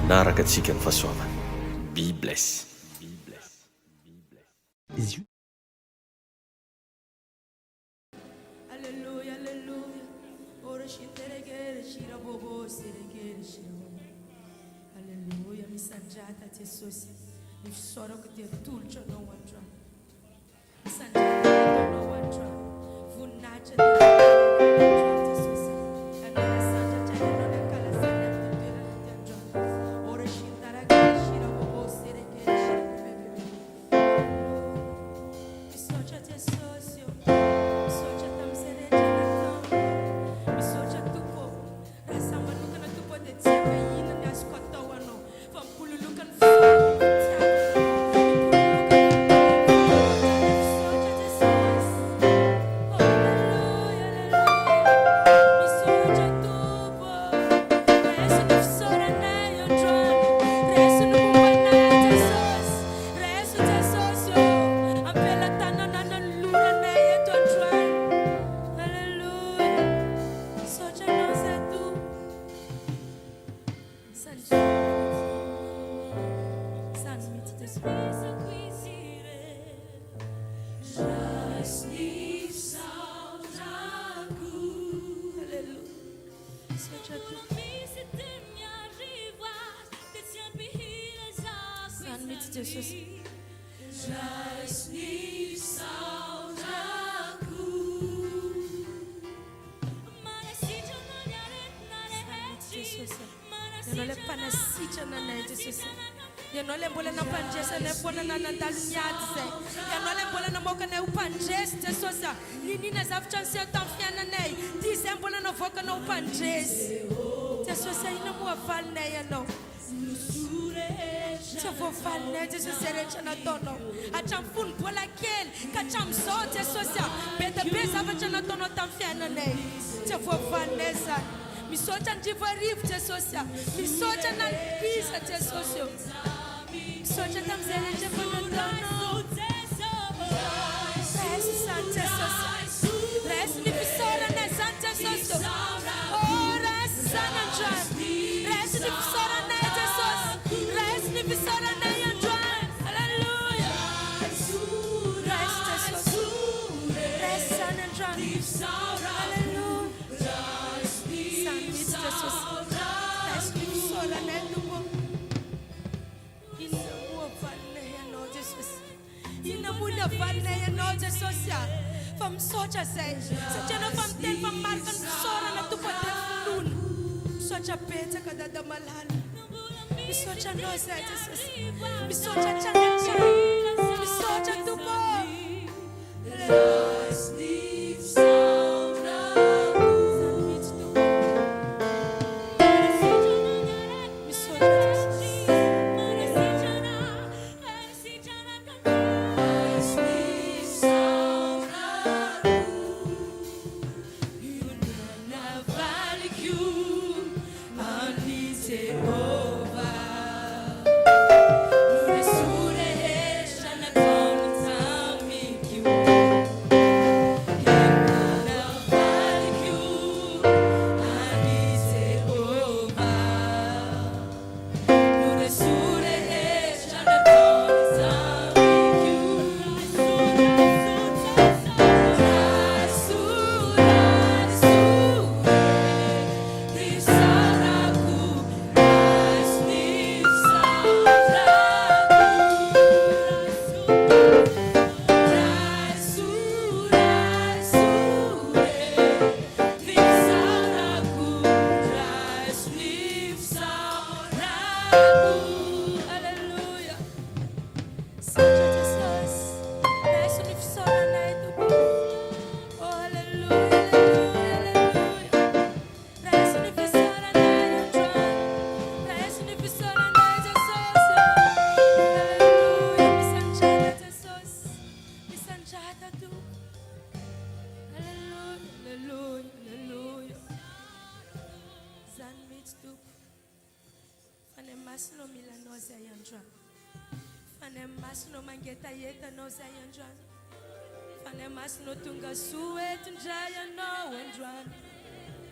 naraka atsika ny fahasoavana. Be bless. Alleluia, alleluia. Ora shinteregere shira bobo seregere shira. Alleluia, mi sanjata Jesus. Mi soro que te tulcha no one drum. Mi sanjata no one drum. Vunacha de Jesus. Anora sanja jaya no ne kala sanja te drum. Ora shinteregere shira bobo seregere shira. Mi socha Jesus.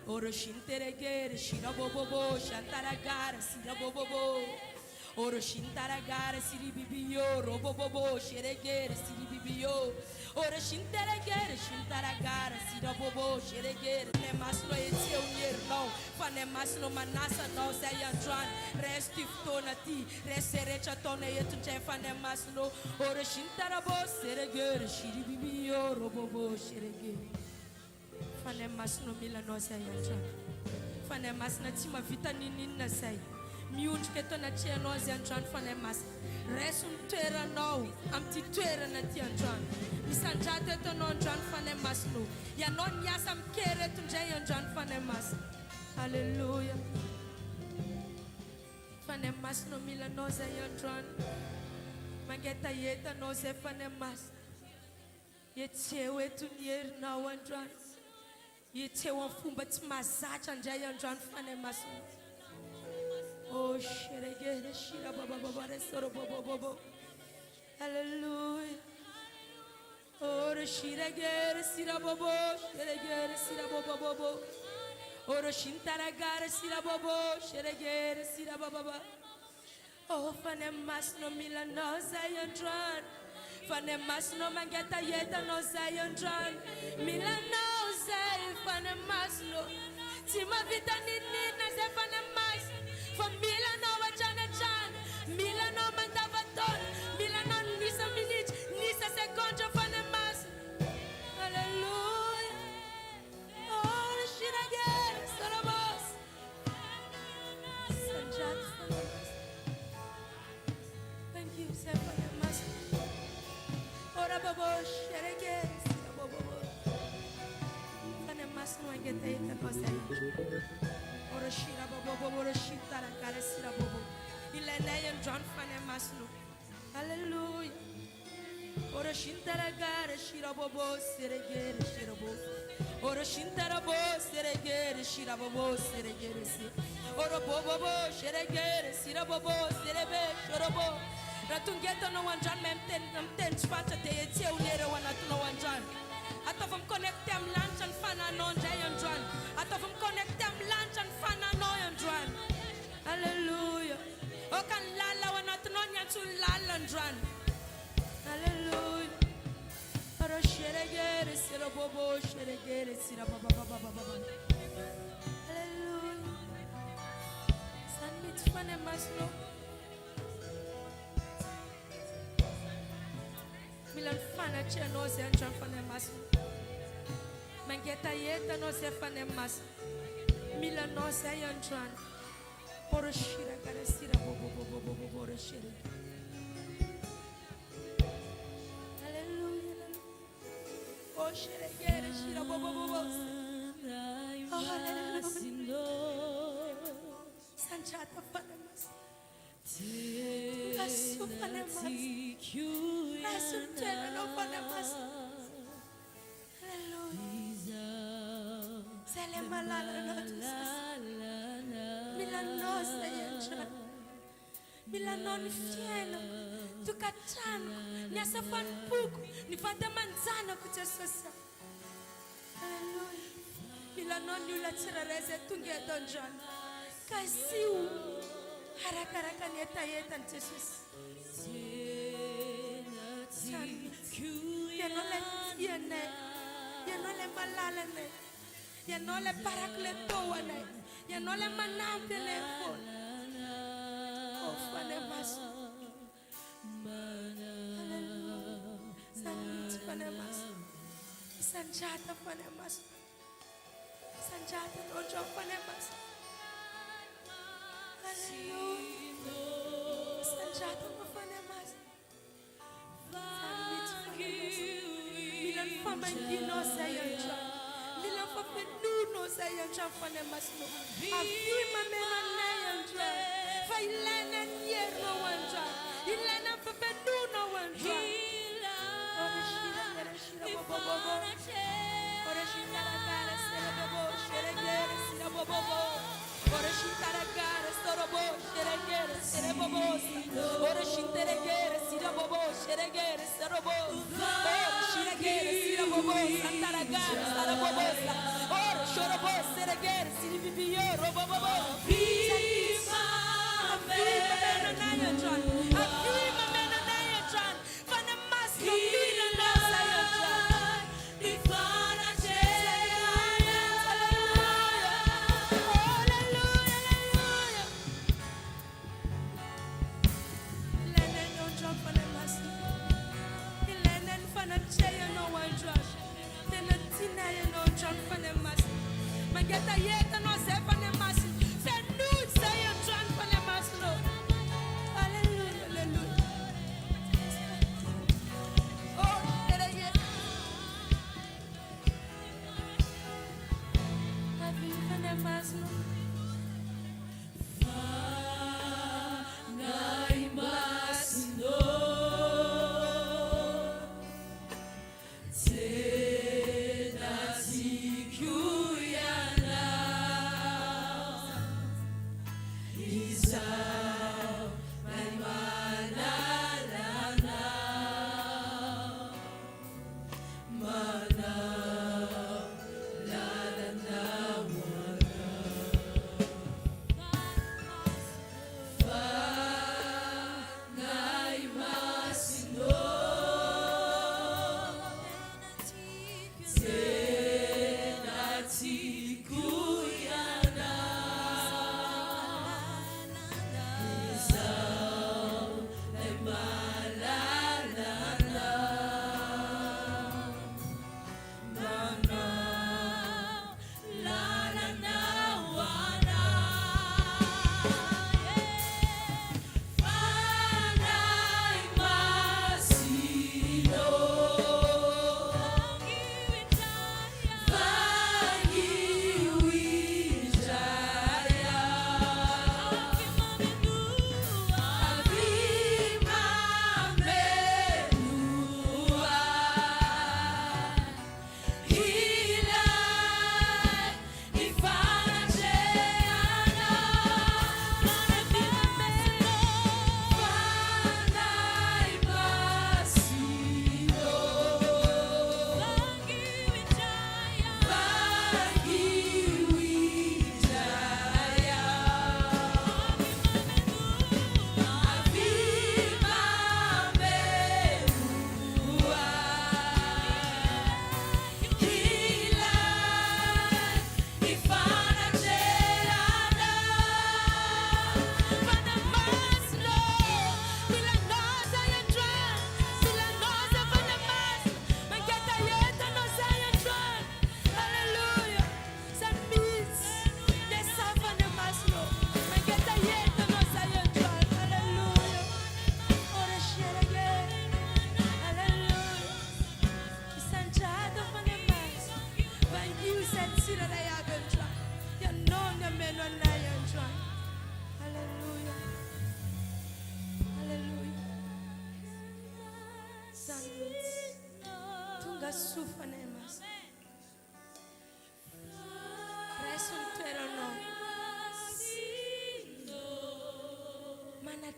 Oro shinteregere shira bobobo shantaragara sira bobobo. Oro shintaragara siri bibiyo robobobo sheregere siri bibiyo. Oro shinteregere shintaragara sira bobo sheregere. Ne masno etse unyer no. Fane masno manasa no sayanjuan. Restif tonati reserecha tone yetu fane masno. Oro shintarabo seregere shiri bibiyo robobo sheregere. Fane masno milano sayanjuan. Fane masna tima vita ninin say. Miunch keto na chia no sayanjuan fane mas. Resum tuera no. Amti tuera na tianjuan. Misanjate to non juan fane masno. Ya non yasam kere tu jayanjuan fane mas. Hallelujah. Fane masno milano sayanjuan. Mageta yeta no se fane mas. Yetsewe tu nier na wanjuan. Yetewa fumba timazacha njayanjuan fane masno. Oh, sheregere shira baba baba resoro bobo bobo. Hallelujah. Oh, sheregere sira bobo, sheregere sira bobo bobo. Oh, shintaragare sira bobo, sheregere sira baba. Oh, fane masno milano zayanjuan. Fane masno mangeta yeta no zayanjuan. Milano zay fane masno. Tima vita nini ze fane mas. For Milano wajana chan. Milano mandavaton. Milano nisa minute. Nisa seconda fane mas. Hallelujah. Oh, shirage sorobos. Sanjat fane mas. Thank you, sir, fane mas. Ora bobo shirage bobo. Fane mas no angete ita kosai. Ora shira bobo ora shitara kare sira bobo. Ilene John fane masno. Hallelujah. Ora shintara kare shira bobo seregere shira bobo. Ora shintara bo seregere shira bobo seregere si. Ora bobo seregere shira bobo serebe shorobo. Ratungeta no one John mem ten spanta te etie unere wana tu no one John. Atofum connect am lunch and fana non giant John. Atofum connect am lunch and fana no John. Hallelujah. O kan lala wana tu non yan tu lala John. Hallelujah. Oro sheregere sira bobo sheregere sira baba baba baba. Hallelujah. Sanbit fane masno. Milan fana che no se John fane masno. Mangeta yeta no se fane mas. Milan no se yanjuan. Oro shira kare sira bobo bobo bobo oro shira. Hallelujah. Oh shira kare shira bobo bobo. Oh hallelujah. Sanjata fane mas. Kasu fane mas. Kasu tena no fane mas. Sele malala notus. Milano sayanjuan. Milano ni fieno. Tukachano. Nyasa fan puku. Ni fata manzana kuchesosa. Hallelujah. Milano ni ulacherareze tunge donjon. Kasiu. Haraka nieta yeta nchesus. Yanole fiene. Yanole malala ne. Yanole parakleto wane. Yanole manam telefon. Oh, fane mas. Hallelujah. Sanjat fane mas. Sanjata fane mas. Sanjata rojo fane mas. Hallelujah. Sanjata fane mas. Sanjat fane mas. Milan famangino sayanjuan. Milan famenuno sayanjuan fane mas no. Afima mena nayanjuan. Fa ilena nierno wanjuan. Ilena famenuno wanjuan. Ora shira bobo bobo. Ora shira cara sera bobo sheregere sera bobo. Ora shira cara sera bobo sheregere sera bobo. Ora shira sera bobo sheregere sera bobo. Ora shira sera bobo santara cara sera bobo. Ora shora bobo sheregere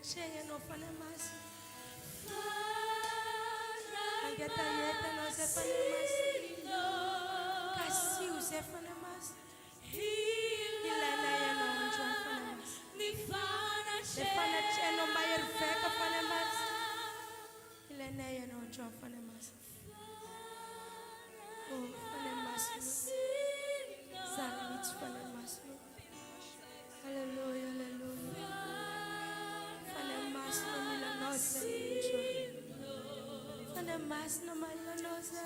Cheia no fanemas. Angeta yeta no se fanemas. Kasi u se fanemas. Ilana ya no John fanemas. Se fana che no mayer feka fanemas. Ilana ya no John fanemas. Oh fanemas. Zanit fanemas. Hallelujah, hallelujah. Fanemas no milanosa. Fanemas no milanosa.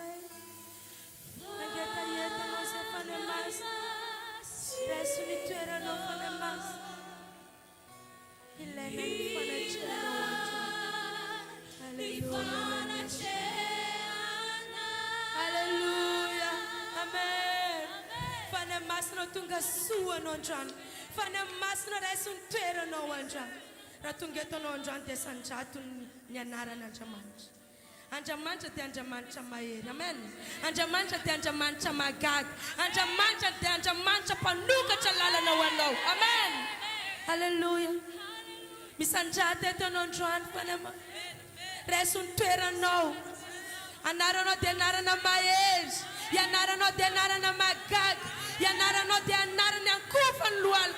Angeta yeta no se fanemas. Resunituera no fanemas. Ilena fanachera no Hallelujah. Hallelujah. Amen. Fanemas no tunga sua no John. Fanemas no resunituera no John. Ratungeto no John te sanchatun nyanara na jamanch. Anjamancha te anjamancha maer. Amen. Anjamancha te anjamancha magad. Anjamancha te anjamancha panuka chalala na wano. Amen. Hallelujah. Misanjate te non John panema. Resuntuera no. Anara no te nara na maer. Yanara no te nara na magad. Yanara no te anara na kufan lual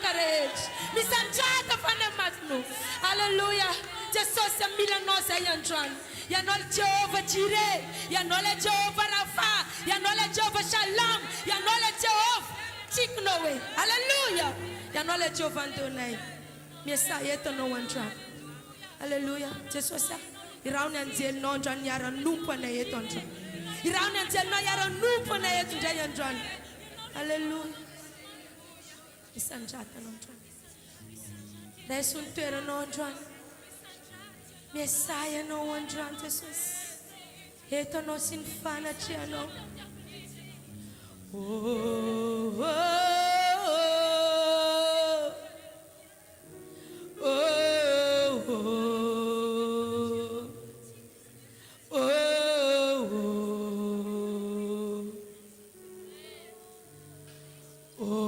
Mi sanjata fane matno. Hallelujah. Jesus ya mila nosa yantran. Ya nol Jehovah Jireh. Ya nol Jehovah Rapha. Ya nol Jehovah Shalom. Ya nol Jehovah Chiknowe. Hallelujah. Ya nol Jehovah Adonai. Messiah to no one trap. Hallelujah. Jesus ya. Irauni anzel no ndran yara numpa na yeton trap. Irauni anzel no yara numpa na yeton jayandran. Hallelujah. Isanjata no ndran. Dai sun tera no ndran. Messiah no one drunk Jesus. Heto no sin fana chiano. Oh, oh, oh, oh, oh, oh, oh, oh.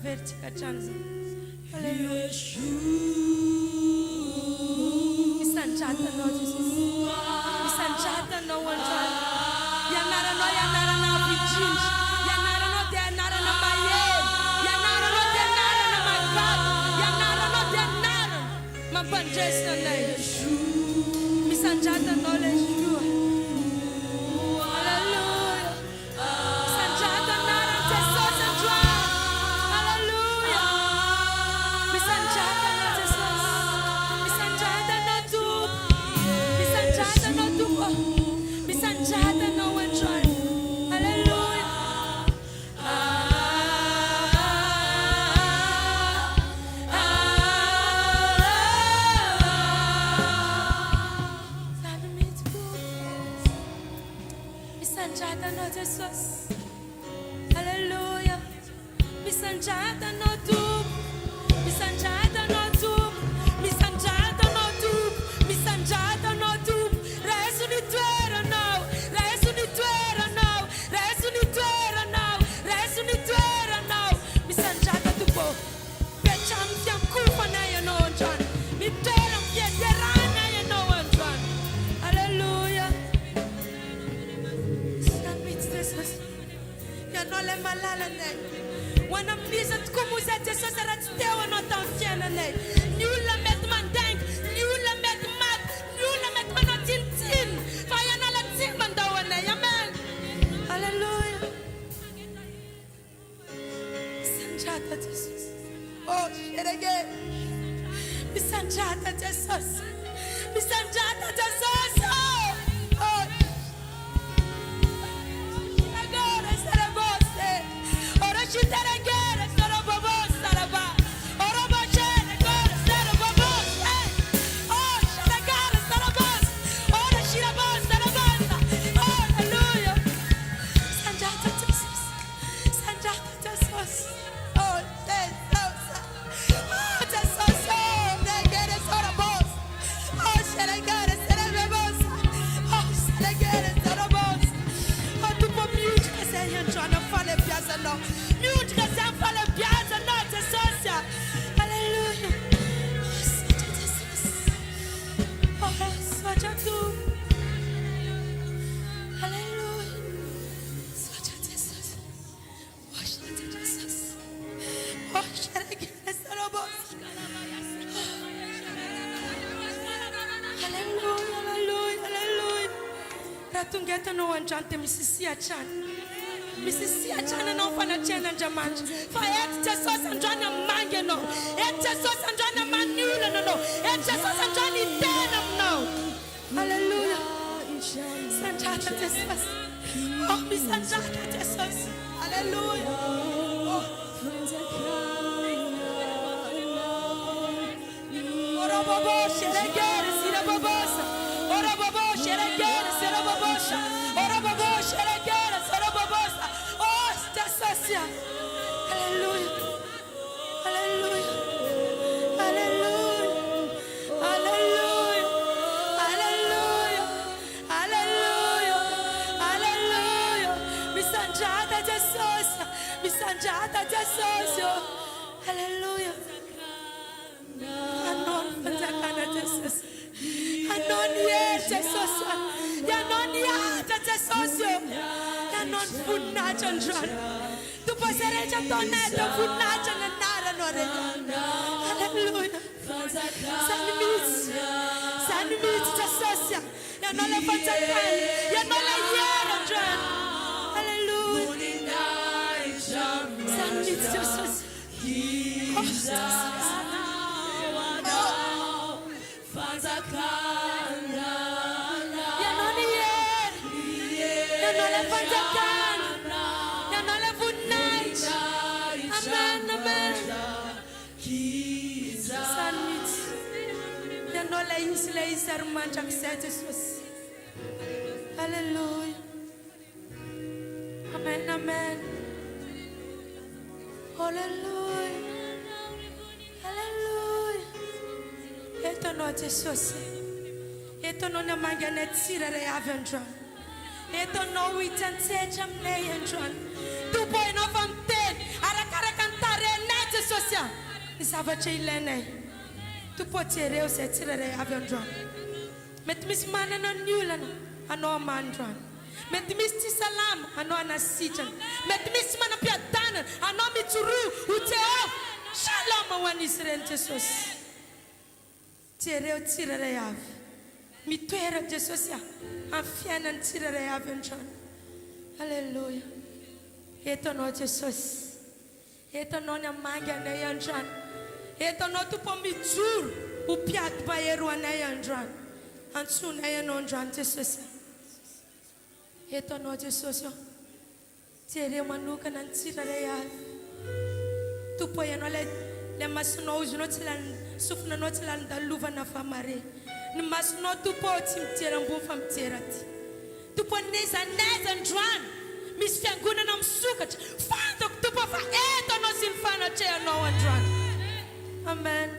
Vertica chanza. Hallelujah. Isanjata no Jesus. Isanjata no one time. Yanara no yanara na virgin. Yanara no te yanara na maye. Yanara no te yanara na magbat. Yanara no te yanara. Mabanjesta na Yeshua. Isanjata no Yeshua. Hallelujah. Isanjata na Jesus and Misanjata no one try. Hallelujah. Misanjata no Jesus. Hallelujah. Misanjata no tu. Misanjata no tu. Misanjata no tu. Misanjata no tu. Resu ni tuera now. Resu ni tuera now. Resu ni tuera now. Resu ni tuera now. Misanjata tu po. Pecham tiam kufa na ya no John. Mi tuera mpietera na ya no John. Hallelujah. Submit Jesus. Ya no le malala ne. Wana mbiza tukumuza Jesus aratutewa no tanfiana ne. Nyula met man denk. Nyula met mat. Nyula met man tintin. Faya na la tin mandawa ne. Amen. Hallelujah. Sanjata Jesus. Oh, sherege. Misanjata Jesus. Misanjata Jesus. Oh. Agora será você. Ora chitere gere será bobo será ba. Ora bochere agora será bobo. Oh, sherege será boss. Ora shira boss será bossa. Hallelujah. Sanjata Jesus. Sanjata Jesus. Oh, Jesus. Oh, Jesus. Oh, negere será boss. Oh, sherege será boss. Hallelujah, hallelujah, hallelujah. Ratungeta no anjante misisia chan. Misisia chan no fana chena jamant. Fa et Jesus anjana mangeno. Et Jesus anjana manula no. Et Jesus anjani tenam no. Hallelujah. Sanjata Jesus. Oh, mi sanjata Jesus. Hallelujah. Ora bobo sheregere sira bobosa. Ora bobo sheregere sira bobosa. Ora bobo sheregere sira bobosa. Oh, stasasia. Hallelujah. Hallelujah. Hallelujah. Hallelujah. Hallelujah. Hallelujah. Hallelujah. Misanjata Jesus. Misanjata Jesus. Hallelujah. Anon fanzakana Jesus. Anon ye Jesus. Anon ya Jesus. Anon funacha njran. Tu poserecha toneta funacha nara nore. Hallelujah. Sanimits Jesus. Anon le fanzakana. Anon le yera njran. Hallelujah. Sanimits Jesus. Oh Jesus. Hallelujah. Amen, amen. Hallelujah. Hallelujah. Eto no Jesus. Eto no na mangane tsira re avendra. Eto no witanseja mneyendran. Tu boy no famten. Arakara cantare nete sosia. Isava chilene. Tu potere o se tsira re avendra. Met mis mana no nyulan. Ano mandran. Met mis salam. Ano anasijan. Met mis mana piatanan. Ano mituru. Uteo. Shalom wan Israel Jesus. Tere o tsira re av. Mitwera Jesus ya. Afiana ntira re aventran. Hallelujah. Eto no Jesus. Eto no na manga na yandran. Eto no tu po mitur. Upiat ba yeru na yandran. Ansu na yandran Jesus. Eto no Jesus yo. Tere manuka na ntira re av. Tu po yano le masno ujuno tilan sufna no tilan da luva na famare. Mas not to put him terrible from Terati. To put Nesa Naz and Dran, Miss Fiangunanam Sukat, found the Tupa for 8 or no Sinfana chair, no one Dran. Amen.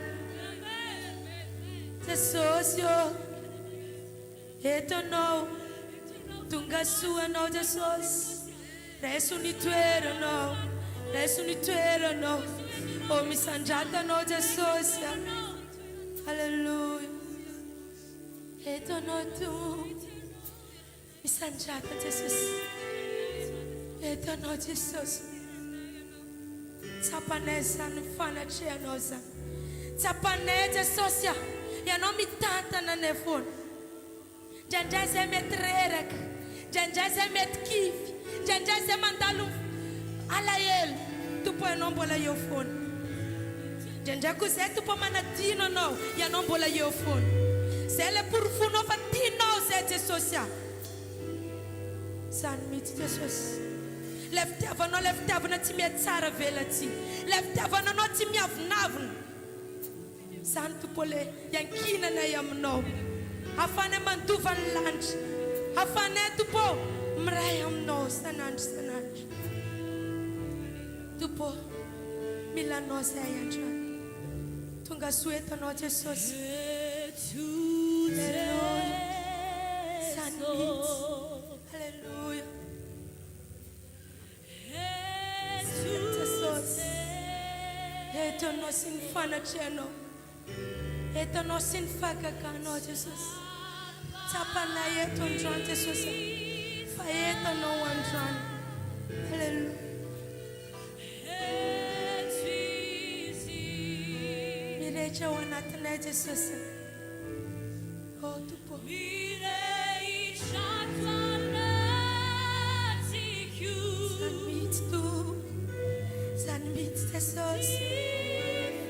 The socio, eto no, Tungasu and all the sauce. Resunituero no, Resunituero no, oh Miss Anjata no the sauce. Hallelujah. Eto no tu, misanjata Jesus. Eto no Jesus. Tapanesa nufana chia noza. Tapanesa sosia. Ya no mitanta na nefon. Janjaze met rerek. Janjaze met kif. Janjaze mandalu alayel. Tu po enombola yo phone. Janjaku se tu po manatino no. Ya nombola yo phone. C'est le pourfuno fatino c'est social. San mit Jesus. Left avano timia tsara velati. Left avano no timia vnavn. San tu pole yankina na yamno. Afane mantuvan lunch. Afane tu po mrayam no sananj. Tu po milano se yanjwa. Tunga sueta no Jesus. Hallelujah. Jesus. Eto no sin fana cheno. Eto no sin faka kano Jesus. Tapana yeto njwan Jesus. Fa yeto no one njwan. Hallelujah. Mirecha wanatana Jesus. Oh, tupo. Zanbit tesos.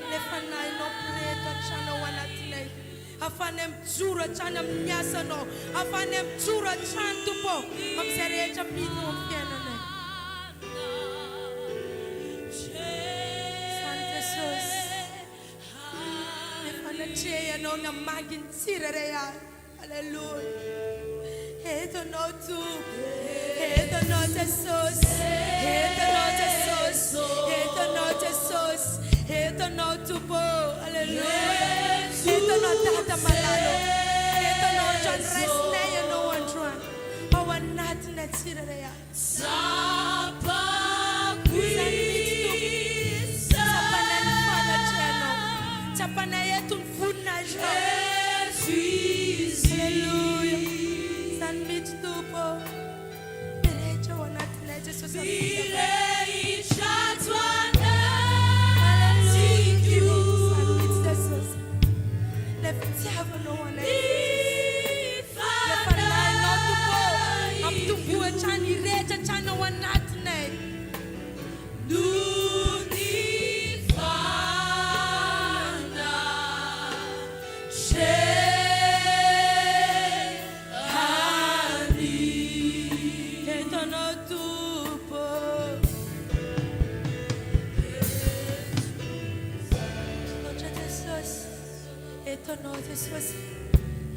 Lefanai no preta chana wanatine. Afanem tsura chana mnyasa no. Afanem tsura chan tupo. Amsereja pino mpianane. Santesos. Lefana cheya no na magin tsireya. Hallelujah. Heto no tu. Heto no tesos. Heto no tesos. Heto no tesos. Heto no tupo. Hallelujah. Heto no tata malalo. Heto no John Resneya no one drunk. Our nat netsireya. Sapa Christ. Sapa nana cheno. Sapa na yetu mfuna jo. Hallelujah. Sanbit tupo. Berecha wanat neje so sabita.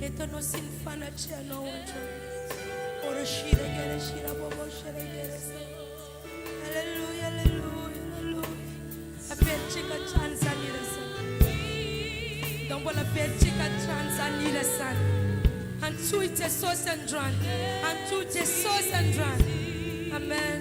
Eto no sinfana cheno wancho. Ora shira gere shira bobo shira gere. Hallelujah, hallelujah, hallelujah. A perchika chansa nira san. Dombola perchika chansa nira san. Antuite sos and dran. Antuite sos and dran. Amen.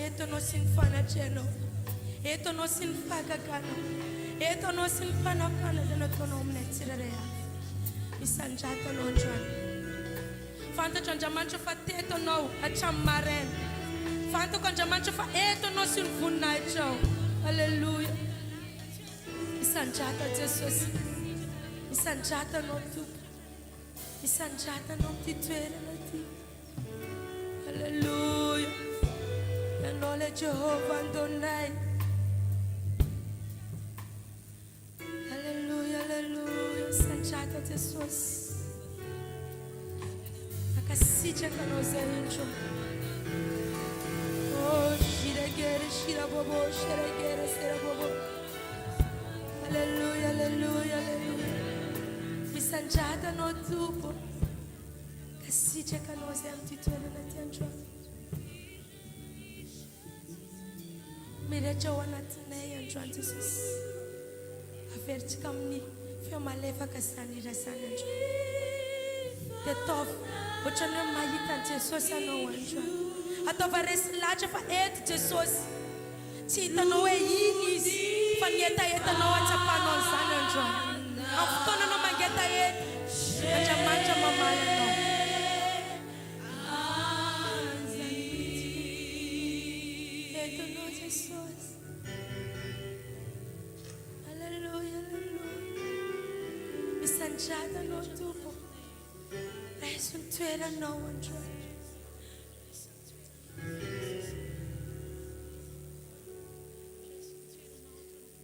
Eto no sinfana cheno. Eto no sinfaga kana. Eto no sinfana kana deno tono mnetireya. Misanjato no jwan. Fanta janjamancho fa teto no achamaren. Fanta janjamancho fa eto no sinfuna chao. Hallelujah. Misanjata Jesus. Misanjata no tu. Misanjata no titwere no ti. Hallelujah. And all let Jehovah Adonai. Hallelujah, hallelujah. Sanjata Jesus. Akasija kanoza incho. Oh, shiregere, shirabobo, shiregere, serabobo. Hallelujah, hallelujah, hallelujah. Misanjata no tupo. Kasija kanoza mtitwele na tiancho. Mirecha wanatinaya njwan Jesus. Averti kamni. Fio malefa kasani rasana njwan. Te tof. Ochana mahita Jesosy anao androany. Ataova resilatra fa eto Jesosy. Tsy hitanao hoe ino izy fa ny etaetanao atsapanao izany androany. Amin'ny fotoana anao mangetaheta, Andriamanitra mamaly anao. Etanao Jesosy. Alleluia, alleluia. Misandrata anao Tompo. Raiso ny toeranao androany.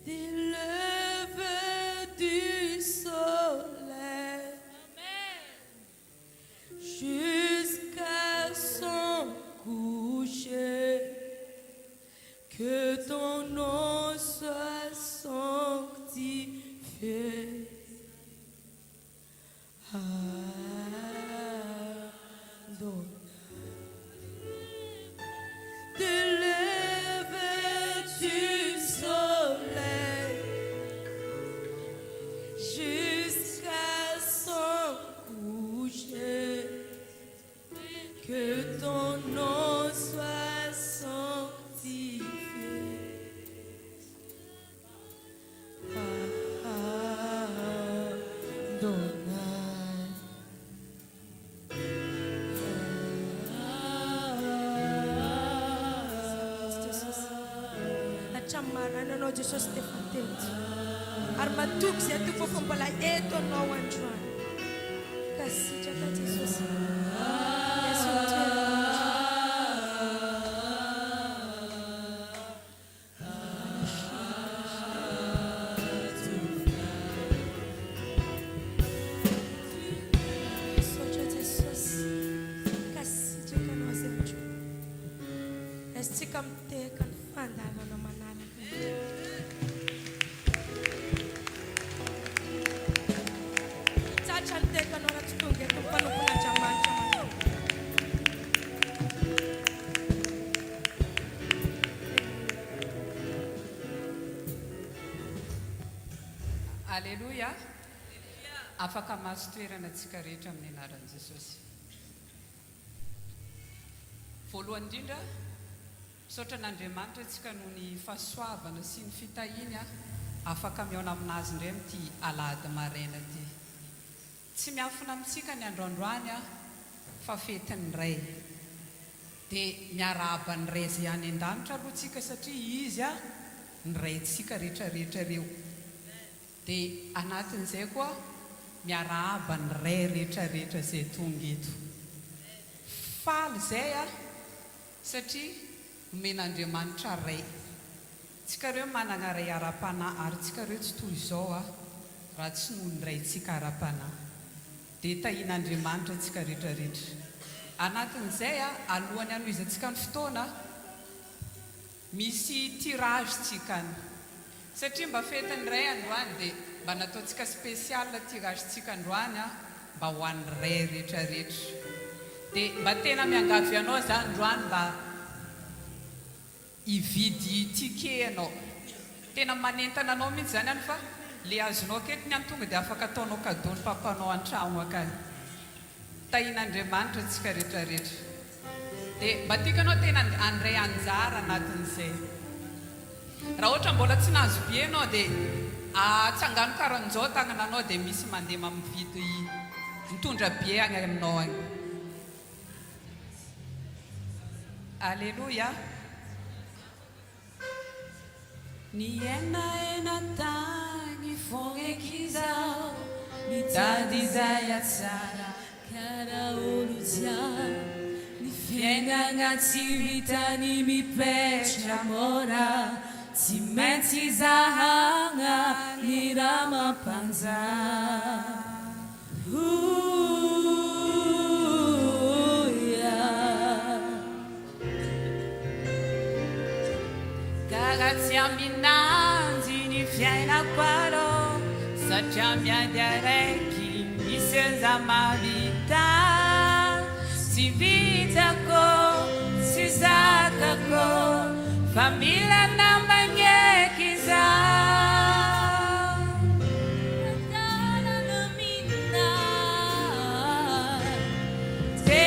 Des levées du soleil jusqu'à son coucher, que ton nom soit sanctifié. Des levées du soleil jusqu'à son coucher, que ton nom soit sanctifié. Marana anao Jesosy dia fatety ary matoky izay Tompo fa mbola eto anao androany. Kasitraka Jesosy. Yesu sotra Jesosy. Kasitraka anao izay androany. Tsika miteka ny fandaharana manaraka. Tsatra ny teka anao raha tsy tonga eto mpanompon'Andriamanitra manao. Alleluia. Afaka mahazo toerana antsika rehetra amin'ny anaran'i Jesosy. Voalohany indrindra, misaotra an'Andriamanitra antsika noho ny fahasoavana sy ny fitahiany afaka miaona aminazy indray amin'ity alahady maraina ity. Tsy miafina amintsika ny androandroany fa fetin'ny ray. Dia miarahaba ny ray izay any an-danitra aloha tsika satria izy ny raytsika rehetrarehetra reo. Dia anatin'izay koa miarahaba ny ray rehetrarehetra izay tonga eto. Faly izay satria omen'Andriamanitra ray. Tsika reo manana ray ara-panahy ary tsika reo tsy toy izao raha tsy noho ny raytsika ara-panahy. Dia tahian'Andriamanitra tsika rehetrarehetra. Anatin'izay alohany anoizantsika ny fotoana misy tirage tsikany. Satria mba fetin'ny ray androany dia mba nataontsika spesial tirage tsika androany mba ho an'ny ray rehetrarehetra. Dia mba tena miangavy anao zany androany mba hividy ticket anao. Tena manentana anao mihitsy zany fa le azonao aketiny any tonga dia afaka ataonao cadeau ny papanao an-trano akany. Tahian'Andriamanitra tsika rehetrarehetra. Dia mba tiakanao tena andray anjara anatin'izay. Raha ohatra mbola tsy nahazo be anao dia atsangano karan'izao tagnananao dia misy mandeha mividy mitondra be agny aminao agny. Alleluia. Niena tagny fogneky izao mitady izay atsara kara olo jiaby. Ny fiainana tsy vitany mipetra mora, tsy maintsy zahagna ny raha mampanjary. Ragazzi aminanzi ni fiaina qualo satria miadi araiky misy anzama vita si vitako si zakako familya namagneky za tanana mina te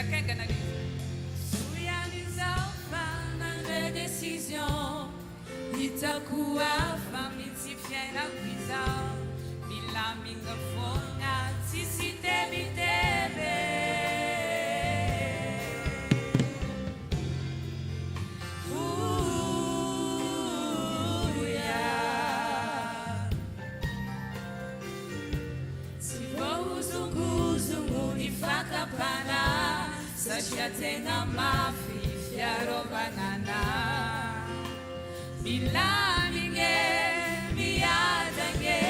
Kakengana izy. Soian'izao fa nandray décision hitako hafa mitsy fiainako izao milamina foana tsisy tebitebe tsy vohozongozongo ny fakapana satria tena mafy fiarovanana milamine miadane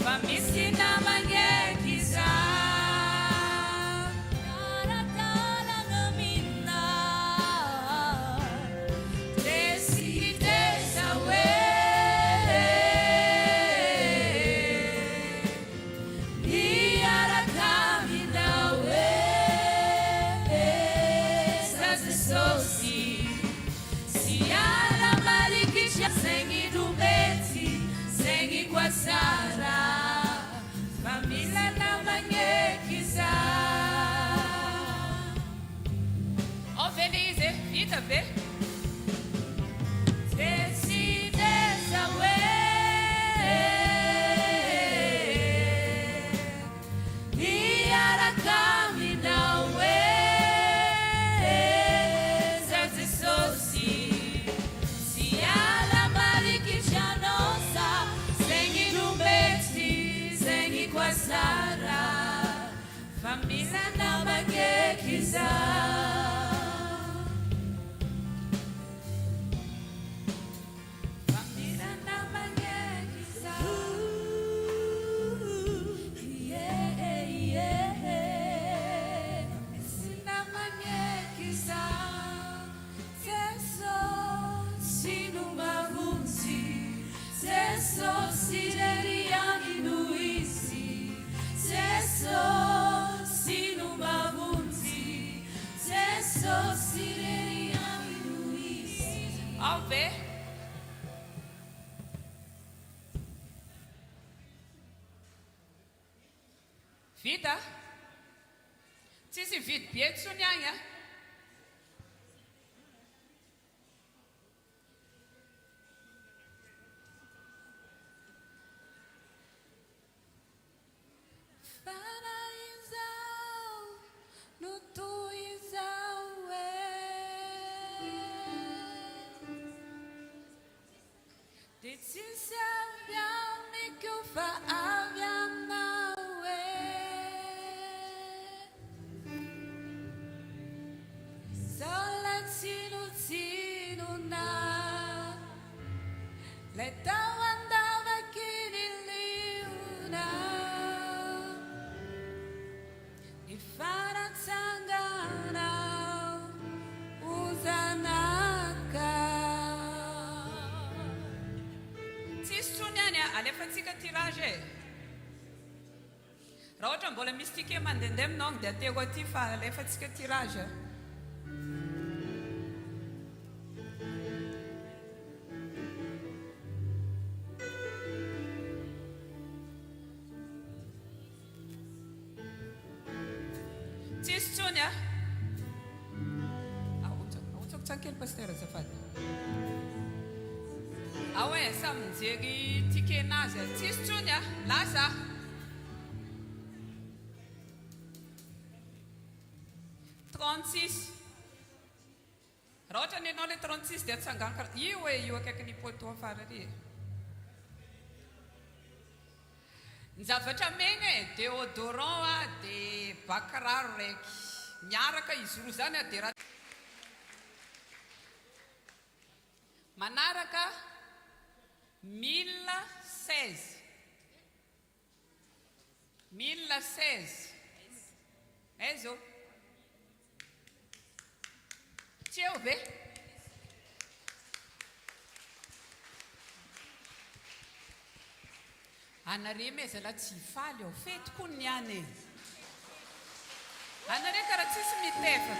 fa misy namagneky za karakarana mina desideza hoe miaraka mina hoe zazesosi siala malikisha zengi dumeti zengi kwa sara famila na manyekiza Felize, vita ve? desideza we miaraka mina we zazesosi siala malikisha nosa zengi dumeti zengi kwa sara famila na manyekiza famila na manyekiza sina manyekiza zeso sinu mavunzi zeso sireriani nuisi zeso sinu mavunzi zeso sireriani nuisi Ao ver. Vita? Tsisy vidy be tsony agny a. Faraizao, nutuizao de ti serviam que eu fa aviam nawe Solatino tino na Leta andava kini liuna Ni fara tangana uzanaka Tsisy tsony any a, alefantsika tirage e. Raha ohatra mbola misy tike mandehandeha aminao dia ateko aty fa alefantsika tirage. Tsisy tsony a. Aotsako tsakely pasteur azafady. Awe samy mijery tikenazy a. Tsisy tsony a, lasa. Raha ohatra ny ianao le 36 dia tsangano karaha io hoe io akaiky ny poto afara ry. Ny zavatra megna e, déodorant a, dia bakiraro raiky. Miaraka izy roa zany a dia raha manaraka 1016. 1016. Ezo. Tcheu ve? Anare meza la tsy faly ao fetiko ny any e. Anare karaha tsisy mitefa.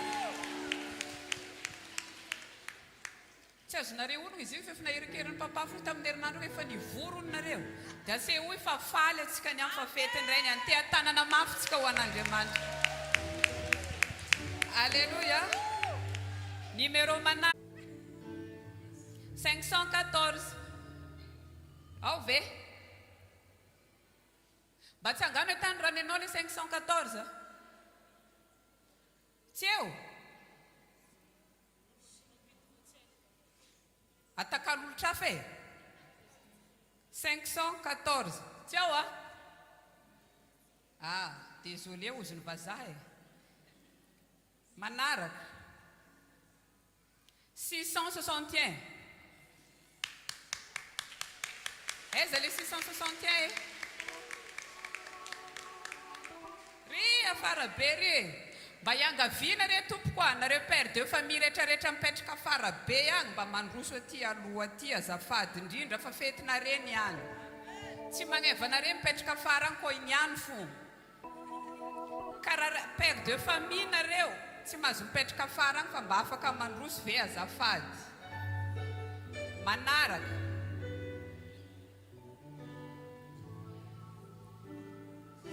Tsy azonareo ono izy io fa naherekeriny papafo tamin'ny herinandro rehefa nivoronareo. Dia se hoy fa faly atsika ny amin'ny fafety indray ny antea tanana mafy tsika ho an'Andriamanitra. Alléluia. Numéro mana 514. Ao ver. Batsangano etan ranenole 514. Tcheu. Atakalul chafe. 514. Tcheu a? Ah, désolé, hoje não vazae. Manaraka 661. Eza le 661 ry afara be re mba iangaviana re tompoko a nareo père de famille rehetrarehetra mipetraka afara be agny mba mandroso aty aloha aty azafady indrindra fa fetinareny any tsy magnevana mipetraka afara any koa igny any fo karaha père de famille nareo tsy mahazo mipetraka afara agny fa mba afaka mandroso ve azafady. Manaraka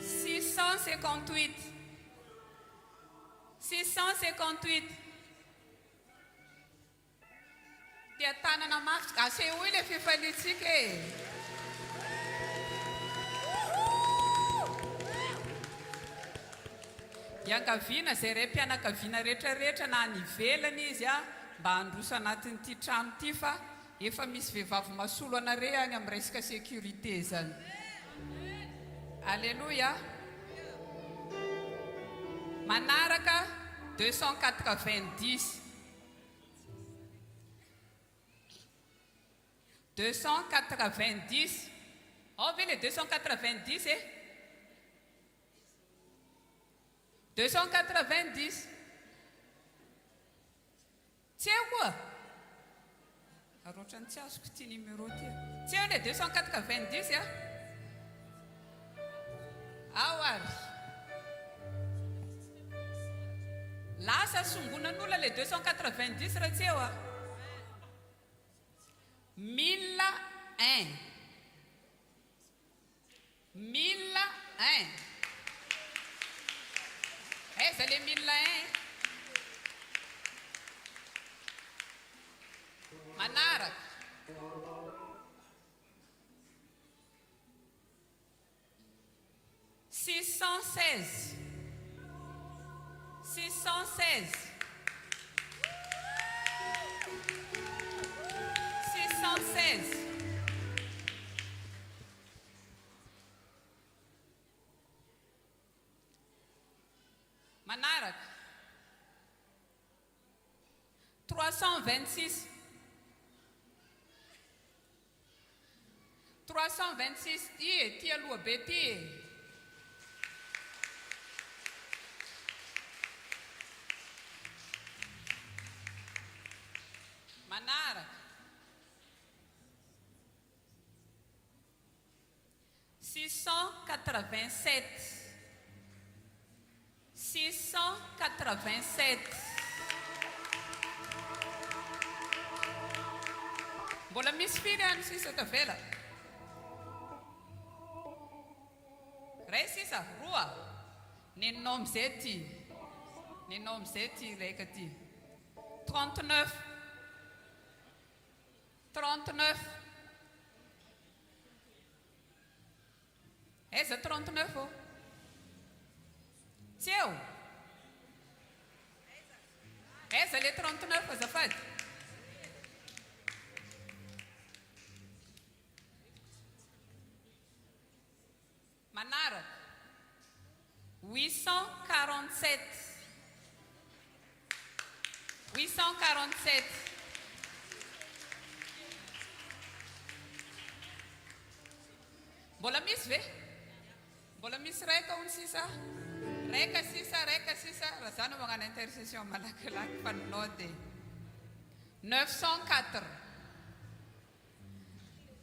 658. 658. Dia tanana mafy asehoy le fifalitsika e. Iangaviana zay re mpianakaviana rehetrarehetra na any ivelany izy a mba handroso anatin'ity trano ity fa efa misy vehivavy masolo anare any amin'ny resaka sécurité zany. Alléluia. Manaraka 290. 290. On veut les 290 eh? 290. Tiens quoi? Alors tu as ce petit numéro. Tiens les 290 hein? Ah ouais. Là ça sunguna nous les 290 retiens. 1001. 1001. Eh, c'est les 1001. Manara. Six cent seize. 616. 616. Manarak 326. 326 tia lua beti. Manara 687. 687. Bola Miss Firian sisa ta vela. Resisa rua. Ni nom seti. Ni nom seti lekati. 39. 39. Essa 39 oh. Seu. Essa é 39 Zafad. Manara 847. 847. Bola miss ve? Bola miss reka un sisa. Reka sisa. Rasano mga intercession malaki-laki panonood eh. 904.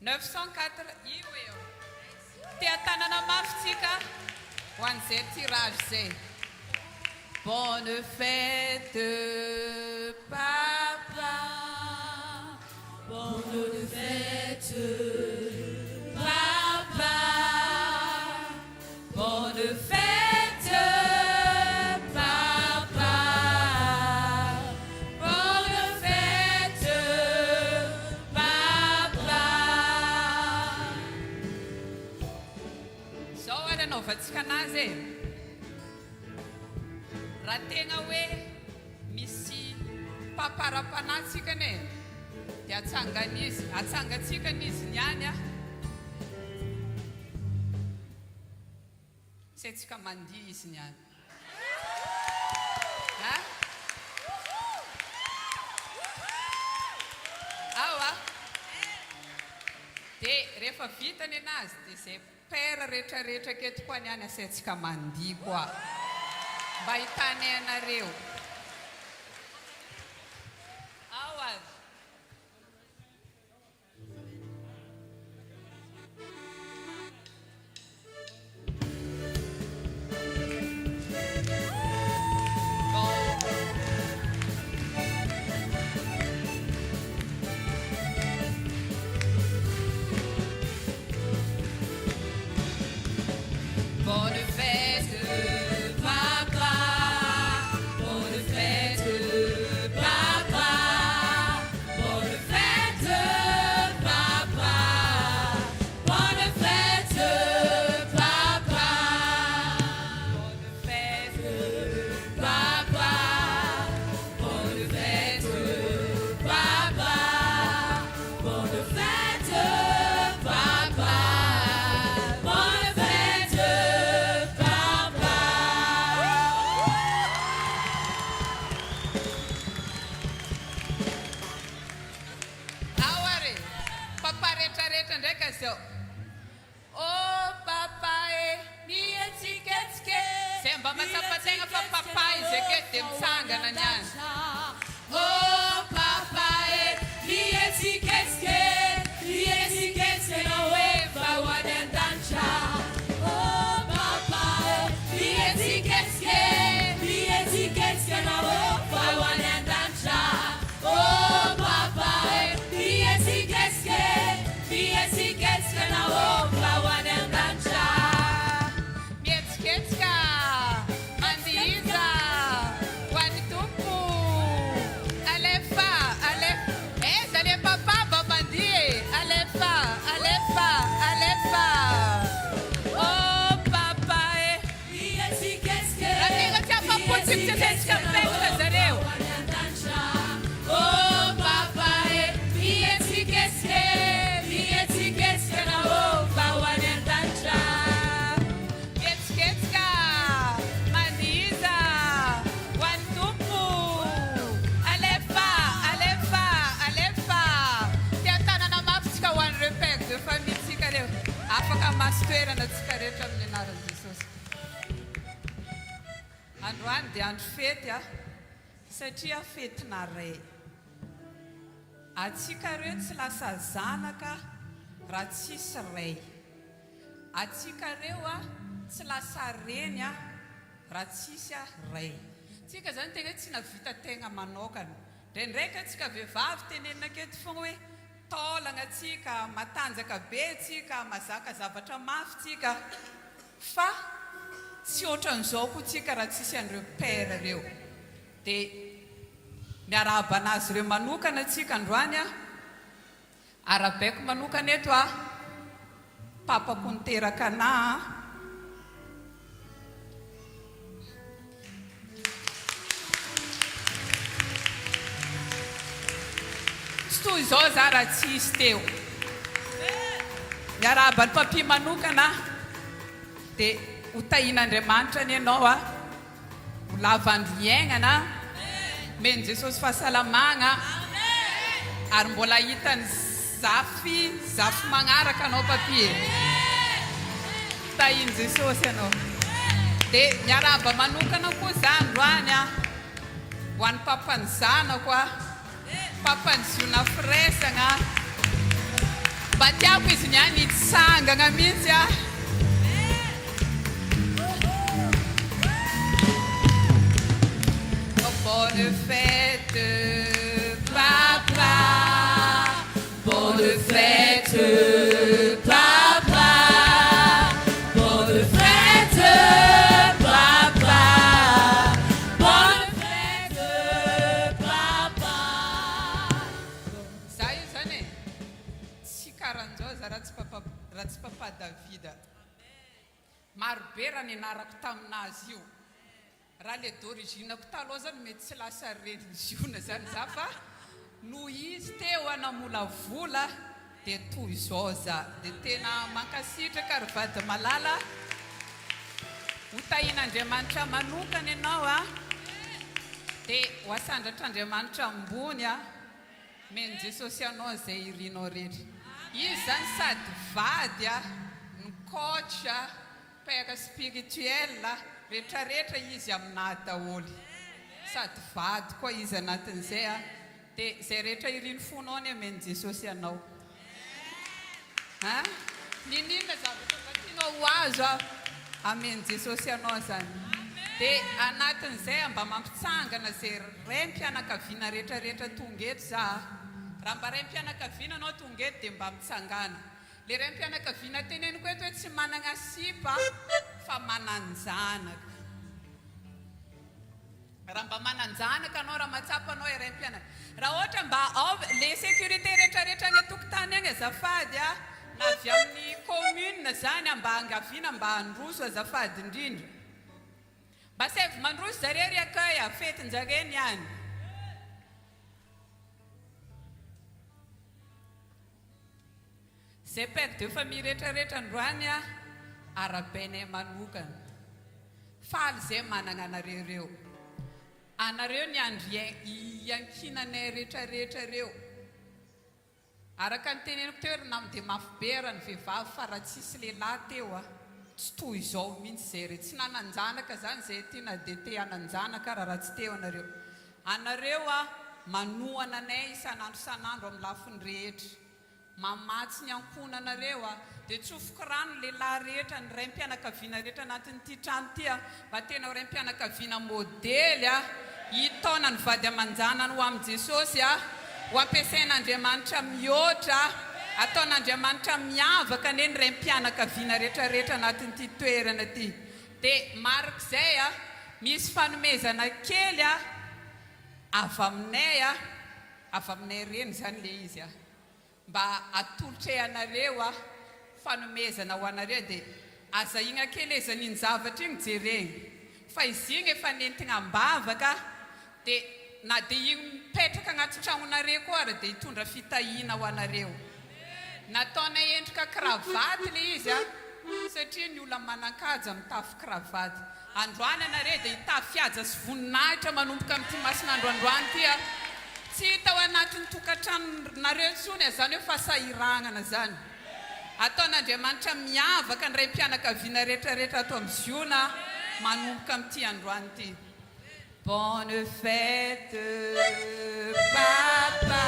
904. Iwe yo. Tiatana na maftika. One set tirage c'est. Bonne fête, papa. Bonne fête, papa. Bonne fête, papa. azy raha tegna hoe misy paparapanatsika ne dia atsangatsika n'izy niany a sy tsika mandia izy niany awa dia rehefa vitany anazy dia zay pera rehetrarehetra ketiko any any asaintsika mandia koa mba hitanay anareo awa Bonne fête, papa. Bonne fête, papa. Bonne fête, papa. Bonne fête, papa. Bonne fête, papa. Bonne fête, papa. Bonne fête, papa. Bonne fête. aware papa rehetrarehetra ndraika zao oh papa Mietsiketsike. zay mba masapategna fa papa izy ake dia mitsangana niany Oh papa mietsiketsike. Mietsiketsike na hoe vahony an-danitra. Oh papa mietsiketsike. Mietsiketsike na hoe vahony an-danitra. Oh papa mietsiketsike. Mietsiketsike na hoe vahony an-danitra. mietsiketsika mandiza ho an'ny tompo alefa eza le papa mba mandie alefa oh papa Mietsiketsike. raha tegna tsy afapotsy mitsetsetsika mipetraka zareo Oh papa mietsiketsike. Mietsiketsike na hoe vahony an-danitra. mietsiketsika mandiza ho an'ny tompo alefa tia tanana mafitsika ho an'ireo père de famille tsika reo afaka masy toerana tsika rehetra amin'ny anaran'i jesosy androany dia andro fety a satria fetina ray atsika reo tsy lasa zanaka raha tsisy ray atsika reo a tsy lasa reny a raha tsisy a ray tsika zany tegna tsy navita tegna manokana ndraindraika atsika vehivavy tenenina aketo fogna hoe taolagna atsika matanjaka be tsika mazaka zavatra mafy tsika fa tsy ohatran'izao koa tsika raha tsisy an'ireo père reo dia miarahaba anazy ireo manokana atsika androany a arabaiko manokana eto a papako niteraka ana tsy toy izao za raha tsisy teo miarahaba ny papi manokana dia ho tahin'Andriamanitra ny ianao a ho lavandro iaignana meny Jesosy fahasalamagna ary mbola hitany zafy magnaraka anao papi tahiny Jesosy ianao dia miarahaba manokana koa za androany a ho an'ny papany zanako a papany ziona firesagna mba tiako izy niany hitsangana mihitsy a bonne fête papa bonne fête papa bonne fête papa bonne fête papa za io zany tsy karan'izao za raha tsy papa Davida marobe vera nianarako taminazy io raha le d'originako taloha zany mety tsy lasa religiona zany za fa no izy teo anamolavola dia toy izao za dia tena mankasitraka ary vady malala ho tahin'Andriamanitra manokana ianao a dia ho asandratr'Andriamanitra ambony a meny Jesosy anao izay irianao rehetra izy zany sady vady a ny coach a père spirituel rehetrarehetra izy amina daholy sady vady koa izy anatin'izay a dia izay rehetra iriny fonao ny ameny Jesosy anao ninona zavatra tianao ho azo a ameny Jesosy anao zany dia anatin'izay mba mampitsangana zay raim-pianakaviana rehetrarehetra tonga eto za raha mba raim-pianakaviana anao tonga eto dia mba mitsangana le raim-pianakaviana teneniko eto hoe tsy manana sipa fa mananjanaka raha mba mananjanaka anao raha matsapa anao e raim-pianaka raha ohatra mba ao le sécurité rehetrarehetra any atokotany agny azafady a na avy amin'ny commune zany mba angaviana mba androso azafady indrindra mba sevy mandroso zarery akay a fetin-jareny any zay père de famille rehetrarehetra androany a arabainay manokana faly zay manana anareo reo anareo ny andro iankinanay rehetrarehetra reo araka ny teneniko teo na dia mafy be raha ny vehivavy fa raha tsisy lehilahy teo a tsy toy izao mihitsy zay re tsy nananjanaka zany zay tiana dia te hananjanaka raha tsy teo anareo a manohana anay isan'andro isan'andro amin'ny lafiny rehetra mamatsy ny ankonanareo a dia tsofoko rano lehilahy rehetra ny raim-pianakaviana rehetra anatin'ity trano ty a mba tena raim-pianakaviana modely a hitaona ny vady amanjanany ho amin'i Jesosy a ho ampiasain'Andriamanitra mihoatra ataon'Andriamanitra miavaka ane ny raim-pianakaviana rehetrarehetra anatin'ity toerana ty dia marika izay a misy fanomezana kely a avy aminay reny zany le izy a mba atolotraianareo a fanomezana ho anareo dia aza igna kely ezan'iny zavatra igny jereny fa izy igny efa nentigna ambavaka dia na dia igny mipetraka agnaty tragnonareo koa ary dia hitondra fitahiana ho anareo nataona endrika kravaty le izy a satria ny olona manan-kaja mitafy kravaty androany anareo dia hitafiaja sy voninahitra manomboka amin'ity masin'andro androany ty a tsy hita ao anatin'ny tokantranonareo tsony zany hoe fasahiragnana zany ataon'Andriamanitra miavaka ny raim-pianakaviana rehetrarehetra ato amin'ny ziona manomboka amin'ity androany ty bonne fête papa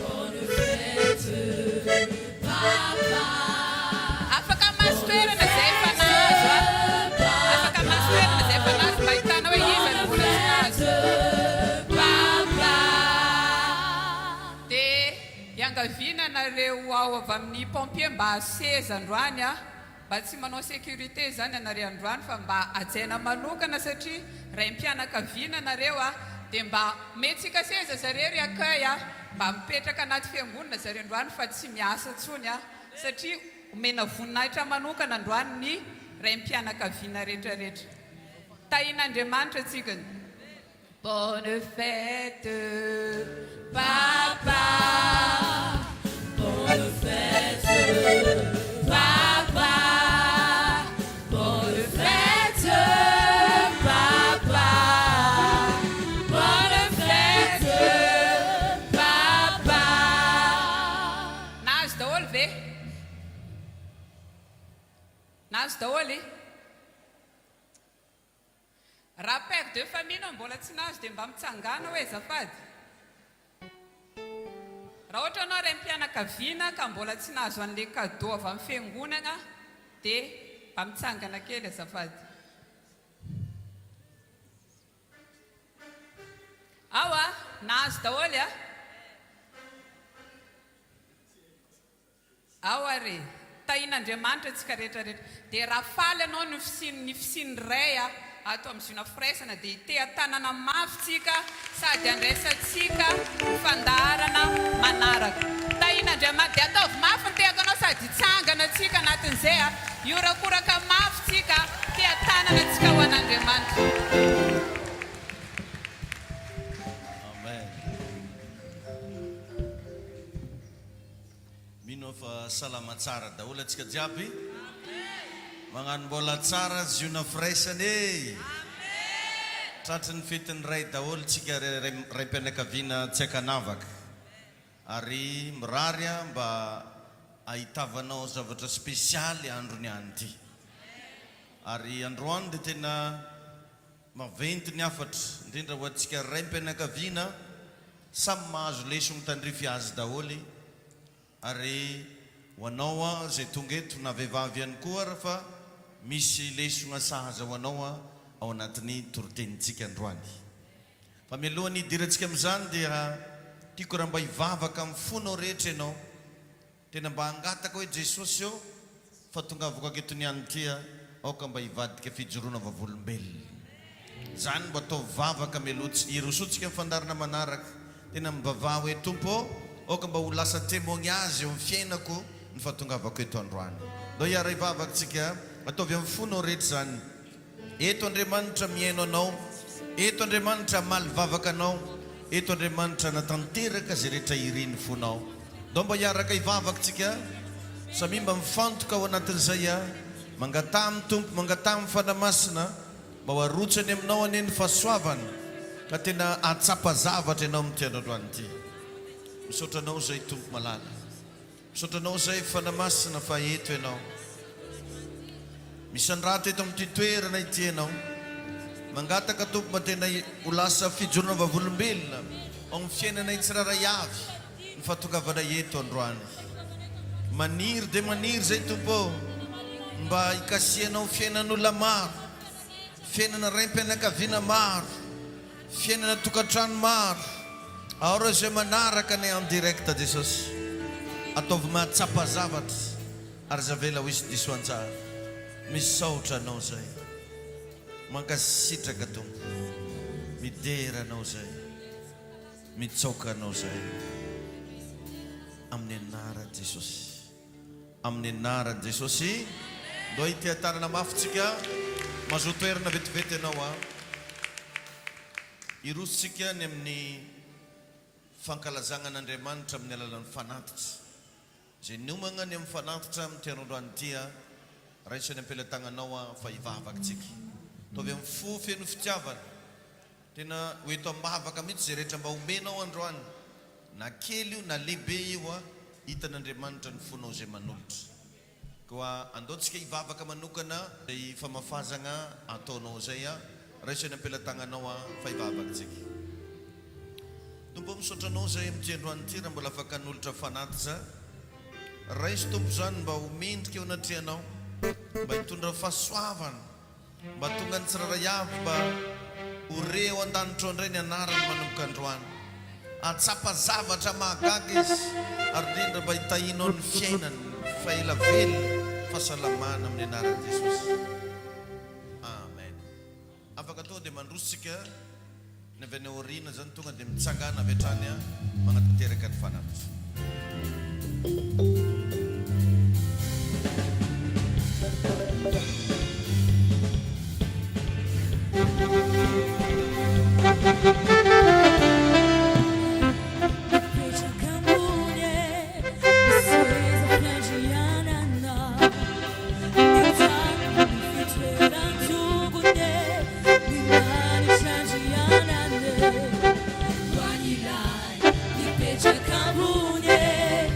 bonne fête papa afaka masotoerana zay fanazo afaka masotoerana zay fanazo mba hitana hoe iza ny vola tsinazo iangaviana nareo ao avy amin'ny pompier mba seza androany a mba tsy manao sécurité zany anareo androany fa mba ajaina manokana satria raim-pianakaviana nareo a dia mba metsika seza zarery akay a mba mipetraka anaty fiangonana zareo androany fa tsy miasa tsony a satria omena voninahitra manokana androany ny raim-pianakaviana rehetrarehetra tahin'Andriamanitra tsikany bonne fête papa bonne fête papa bonne fête papa bonne fête papa nazo daholo ve nazo daholy raha père de famille no mbola tsy nazo dia mba mitsangana hoe zafady raha ohatra anao raim-pianakaviana ka mbola tsy nazo an'le cadeau avy amin'ny fiangonana dia mba mitsangana kely azafady awa nazo daholy a awa re tahin'Andriamanitra tsika rehetrarehetra dia raha faly anao ny fisiny ray a ato amin'ny ziona firaisana dia te tanana mafy tsika sady andraisantsika fandaharana manaraka tahin'Andriamanitra dia ataovy mafy ny tehako anao sady sady tsangana tsika anatin'izay iorakoraka mafy tsika tia tanana tsika ho an'Andriamanitra. Amen. Mino fa salama tsara daholo atsika jiaby. Magnano mbola tsara ziona firaisany. Tratry ny fetiny ray daholo tsika raim-pianakaviana tsy akanavaka. Ary mirary mba ahitavanao zavatra spesialy androny anty. Ary androany dia tena maventy ny afatra indrindra ho antsika raim-pianakaviana samy mahazo lesona tandrify azy daholy. Ary ho anao zay tonga eto na vehivavy ihany koa raha fa misy lesona sahaza ho anao ao anatin'ny torotenitsika androany. Fa mialohany hidirantsika amin'izany dia tiako raha mba hivavaka amin'ny fonao rehetra ianao, tena mba hangataka hoe Jesosy eo fa tongavako aketony ihany tia aoka mba hivadika fijoroana vavolombelona. Zany mba atao vavaka mialoha irosotsika fandarana manaraka, tena mibavah hoe Tompo aoka mba ho lasa témoignage eo amin'ny fiainako ny fahatongavako eto androany. Ndao hiara hivavakantsika ataovy amin'ny fonao rehetra zany. Eto Andriamanitra miaino anao, eto Andriamanitra maly vavaka anao, eto Andriamanitra natanteraka zay rehetra iriny fonao. Ndao mba hiaraka hivavakantsika samy mba mifantoka ao anatin'izay mangata amin'ny Tompo, mangata amin'ny fanamasina mba ho arotsany aminao ane ny fahasoavana ka tena atsapa zavatra ianao amin'ny tianandroany ity. Misaotra anao zay Tompo malala, misaotra anao zay fanamasina fa eto ianao. Misy andrato eto amin'ity toerana ity ianao, mangataka Tompo mba tena ho lasa fijoroana vavolombelona ao amin'ny fiainana tsiraray avy ny fahatongavana eto androany. Maniry dia maniry zay Tompo mba hikasianao fiainan'olona maro, fiainana raim-pianakaviana maro, fiainana tokantrano maro. Ao reo zay manaraka ny en direct Jesosy, ataovy mahatsapa zavatra ary zavela ho isy diso antsara. Misaotra anao zay, mankasitraka Tompo, midera anao zay, mitsoka anao zay amin'ny anaran'i Jesosy, amin'ny anaran'i Jesosy. Ndao ity tanana mafitsika mahazo toerana vetivety ianao irositsika ny amin'ny fankalazana an'Andriamanitra amin'ny alalan'ny fanatitra. Zay nomagna ny amin'ny fanatitra amin'ny tian'androany ity raisany ampelatagnanao fa hivavakantsika. Ataovy amin'ny fo feno fitiavana, tena ho eto ambavaka mihitsy zay rehetra mba omenao androany, na kely io na lehibe io hitan'Andriamanitra ny fonao zay manolotra. Koa andaontsika hivavaka manokana zay famafazana ataonao zay raisany ampelatagnanao fa hivavakantsika. Tompo misaotra anao zay amin'ny androany ity raha mbola afaka nolotra fanatitra. Raisy Tompo zany mba homendrika eo anatrianao, mba hitondra fahasoavana, mba tonga ny tsiraray avy, mba hore eo an-danitra indray ny anarany manomboka androany. Atsapa zavatra mahagaga izy ary indrindra mba hitahinao ny fiainany fahaelavelona, fahasalamana amin'ny anaran'i Jesosy. Amen. Afaka atao dia mandrositsika ny avy any aoriana zany tonga dia mitsangana avy hatrany manatanteraka ny fanatitra. Pecha Kabune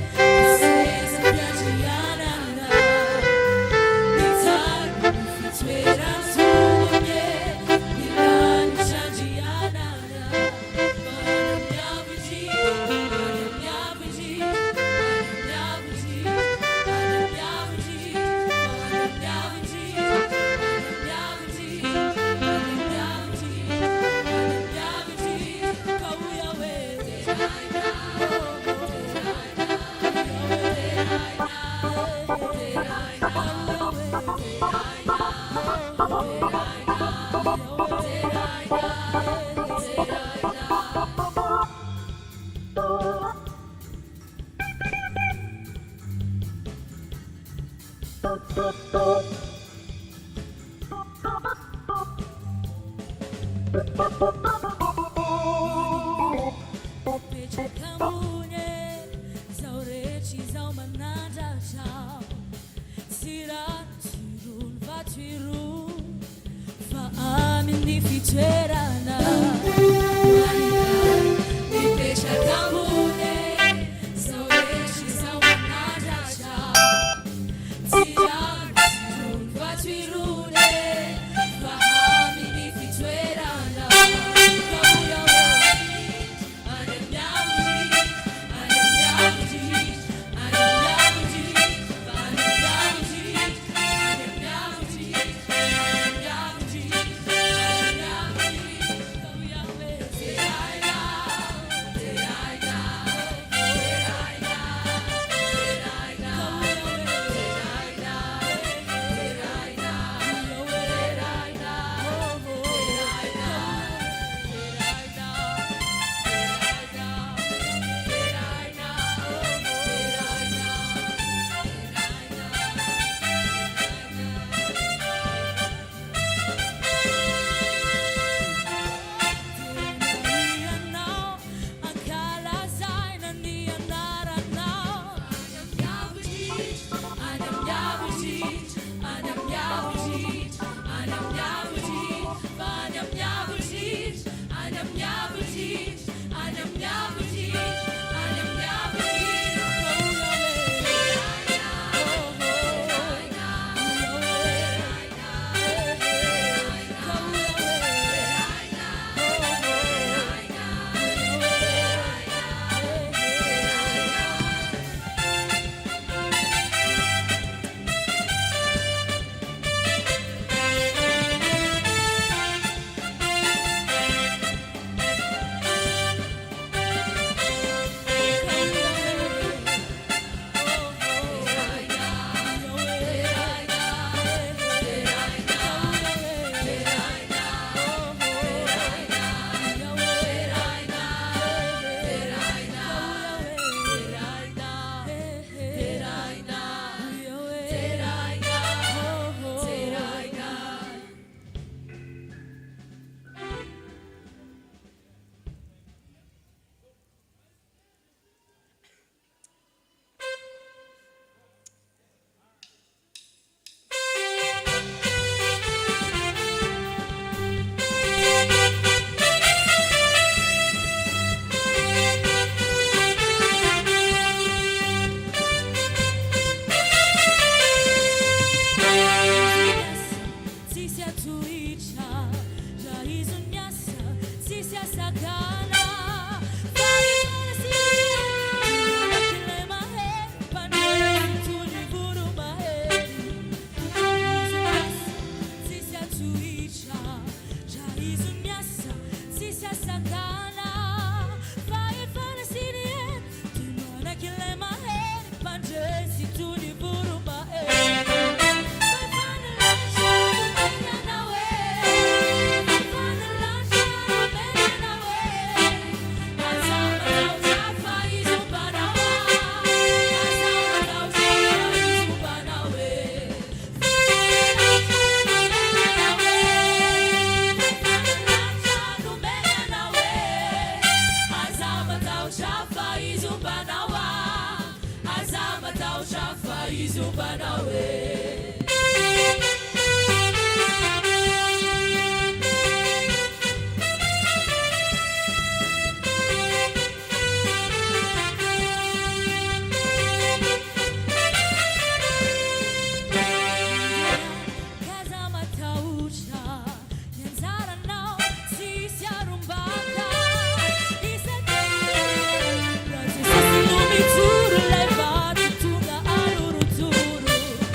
Turu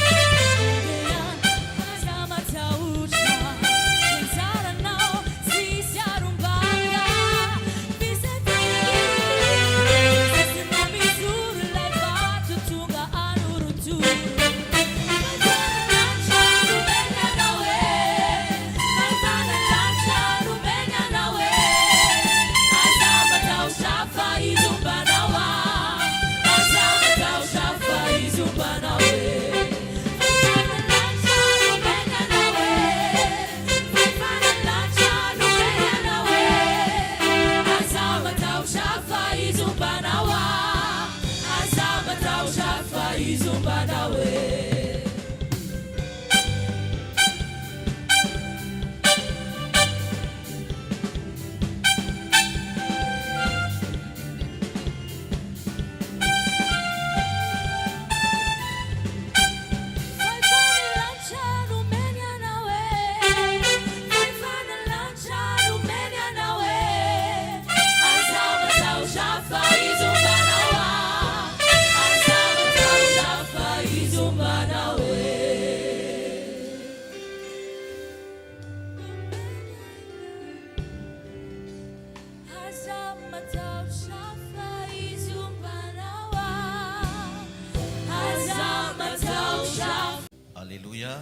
Alleluia.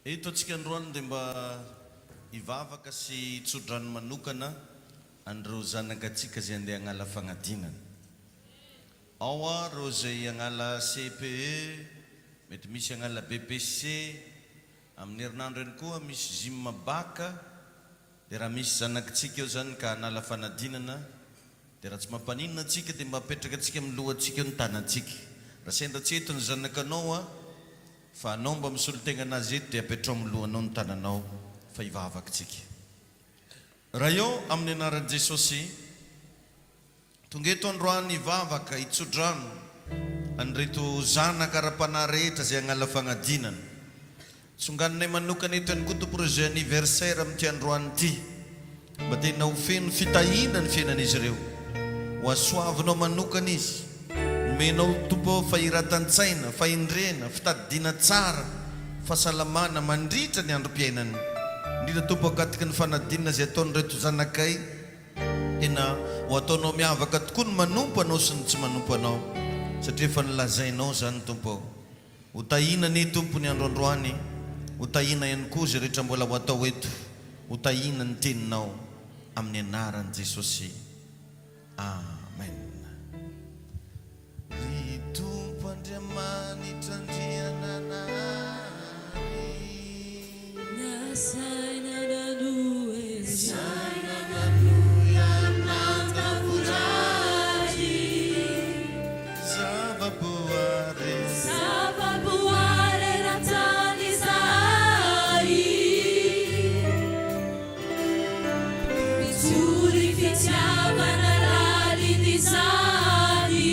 Eto antsika androany dia mba hivavaka sy tsodrano manokana andreo zanakatsika zay andeha hagnala fagnadinana. Ao reo zay hagnala CPE, mety misy hagnala BPC, amin'ny herinandro ihany koa misy gym baka. Dia raha misy zanakitsika eo zany ka hanala fanadinana, dia raha tsy mampaninona atsika dia mba apetraka atsika amin'ny lohantsika eo ny tanantsika. Raha sendra tsy eto ny zanakanao fa anao mba misolo tegna anazy eto dia apetrao amin'ny lohanao ny tananao fa hivavaka tsika. Raha eo amin'ny anaran'i Jesosy, tonga eto androany hivavaka hitsodrano an'ireto zanaka ara-panahy rehetra zay hagnala fagnadinana. Songaninay manokana eto ihany koa projet anniversaire amin'ity androany ity, mba tena ho feno fitahina ny fiainan'izy ireo, ho asoavinao manokana izy, menao tompo fahiratan-tsaina, fahindrena, fitadidiana tsara, fahasalamana mandritra ny androm-piainany. Indrindra tompo akatiky ny fanadinana zay ataon'ireto zanakay, tena ho ataonao miavaka tokoa ny manompo anao sy ny tsy manompo anao, satria efa nilazainao zany tompo. Ho tahina ny tompo ny androandroany, ho tahina ihany koa zay rehetra mbola ho atao eto, ho tahina ny teninao amin'ny anaran'i Jesosy. Amen. Ry tompo Andriamanitra andriana anary, nasaina nanoe saina nanoia nantavurari, zavaboary zavaboary natany zahary, mitsuri fitiavana laliny zany,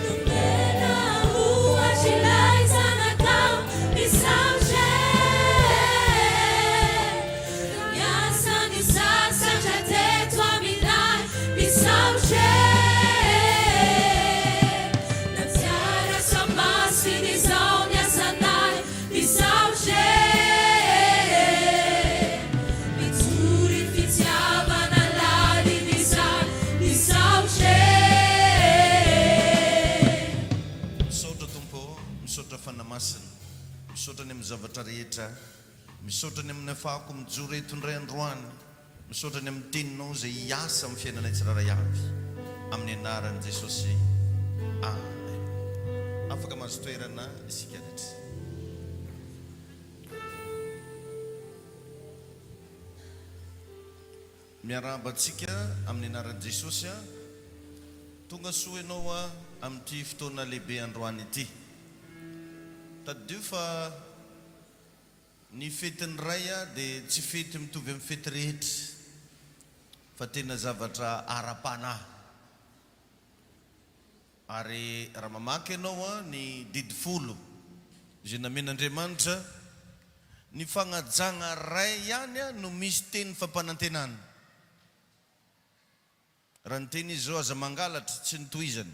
nomena ohatry ilay zanakao misaotra, miasany sasatra teto aminay misaotra, nampiara samasiny izao miasanay misaotra, mitory fitiavana laliny izany misaotra. misaotra tompo, misaotra fanamasina, misaotra ny amin'ny zavatra rehetra, misaotra ny amin'ny afahako mijoro eto indray androany, misaotra ny amin'ny teninao zay hiasa amin'ny fiainanay tsiraray avy, amin'ny anaran'i Jesosy. Amen. Afaka mahazo toerana isika rehetra. Miarahaba antsika amin'ny anaran'i Jesosy. Tonga soa ianao amin'ity fotoana lehibe androany ity. Taddio fa ny fetin'ny ray dia tsy fety mitovy amin'ny fety rehetra, fa tena zavatra ara-panahy. Ary raha mamaky ianao ny didy folo izay namen'Andriamanitra, ny fagnajana ray ihany no misy teny fampanantenana. Raha ny teny izy zao aza mangalatra tsy nitohizany,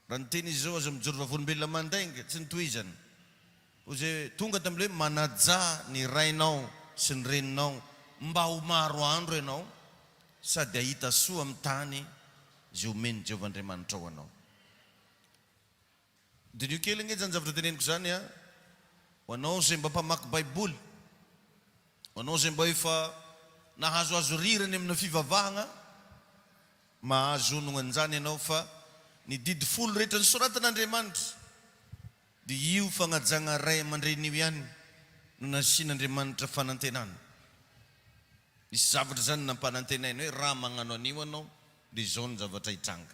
raha ny teny izy zao aza mijoro vavolombelona mandainga tsy nitohizany, zay tonga tam'le hoe manaja ny rainao sy ny reninao mba ho maro andro ianao sady ahita soa amin'ny tany zay omeny Jehovahandriamanitra ao anao. Dinio kely nge zany zavatra teneniko zany ho anao zay mba mpamaky baiboly, ho anao zay mba efa nahazoazo rirany amina fivavahana, mahazo onongan'izany ianao fa ny didy folo rehetra ny soratan'Andriamanitra dia io fagnajana ray aman-dreny io ihany no nasian'Andriamanitra fanantenana. Misy zavatra zany nampanantenaina hoe raha magnano anio anao dia izao ny zavatra hitranga.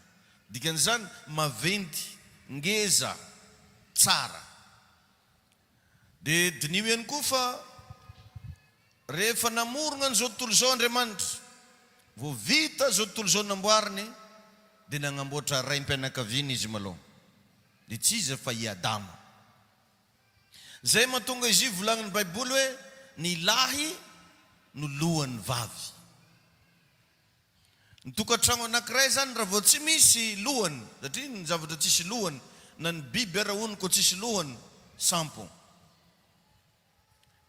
Dikan'izany maventy, ngeza, tsara. Dia dinio ihany koa fa rehefa namorona n'izao tontolo izao Andriamanitra, vao vita izao tontolo izao namboariny, dia nagnamboatra raim-pianakaviana izy maloha, dia tsy izy fa i Adama. Zay mahatonga izy io volagniny Baiboly hoe ny lahy no lohan'ny vavy. Ny tokantrano anankiray zany raha vao tsy misy lohany, satria ny zavatra tsisy lohany, na ny biby ara hono ko tsisy lohany, sampo.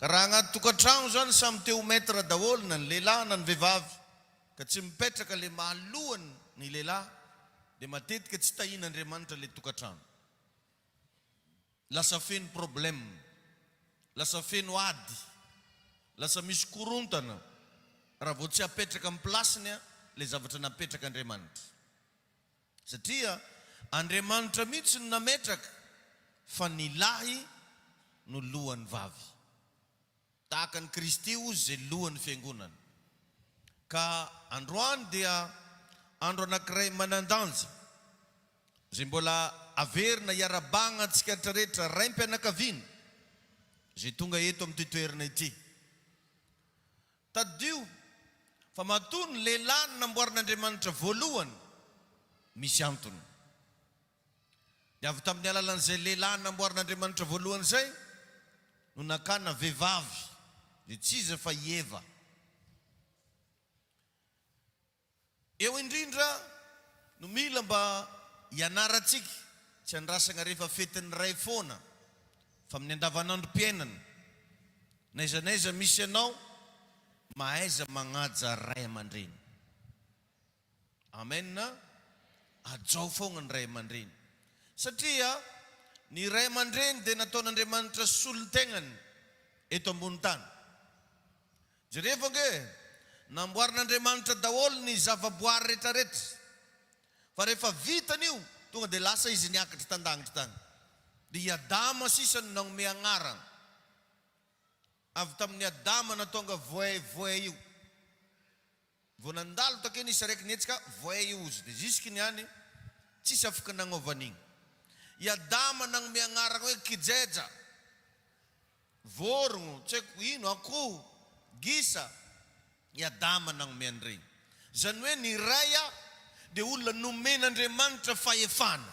Ka raha agnaty tokantrano zany samy teo metra daholo na ny lehilahy na ny vehivavy ka tsy mipetraka le mahalohany ny lehilahy dia matetika tsy tahian'Andriamanitra le tokantrano. Lasa feno problème, lasa feno ady, lasa misy korontana raha vao tsy apetraka amin'ny plasiny le zavatra napetraka Andriamanitra. Satria Andriamanitra mihitsy no nametraka fa ny lahy no lohan'ny vavy. Tahaka ny Kristy ozy izay lohan'ny fiangonana. Ka androany dia andro anankiray manan-danja izay mbola averina iarabagna antsika rehetrarehetra raim-pianakaviana izay tonga eto amin'ny toerana ity. Tadio fa matoa ny lehilahy no namboarin'Andriamanitra voalohany misy antony. Dia avy tamin'ny alalan'izay lehilahy namboarin'Andriamanitra voalohany izay no nakana vehivavy dia tsy iza fa i Eva. Eo indrindra no mila mba hianaratsika tsy andrasana rehefa fetin'ny ray foana fa amin'ny andavanandrom-piainana na aiza n'aiza misy ianao mahaiza magnaja ray aman-dreny. Amen na ajao foana ny ray aman-dreny. Satria ny ray aman-dreny dia nataon'Andriamanitra solon-tegnany eto ambony tany. Jereva nge namboarin'Andriamanitra daholo ny zavaboary rehetrarehetra. Fa rehefa vitany io tonga dia lasa izy niakatra tandangitra tany. Dia Adama sisa no nanome agnarana. Avy tamin'ny Adama natonga voay io. Vao nandalo takeny isy araiky nietsika voay io izy. Dia jusky niany tsisy afaka nagnaovan'igny. I Adama nanome agnarana hoe kijeja, vorogno, tsy haiko ino, akoho, gisa. I Adama nanome an'ireny. Zany hoe ny raya dia olona nomen'Andriamanitra fahefana.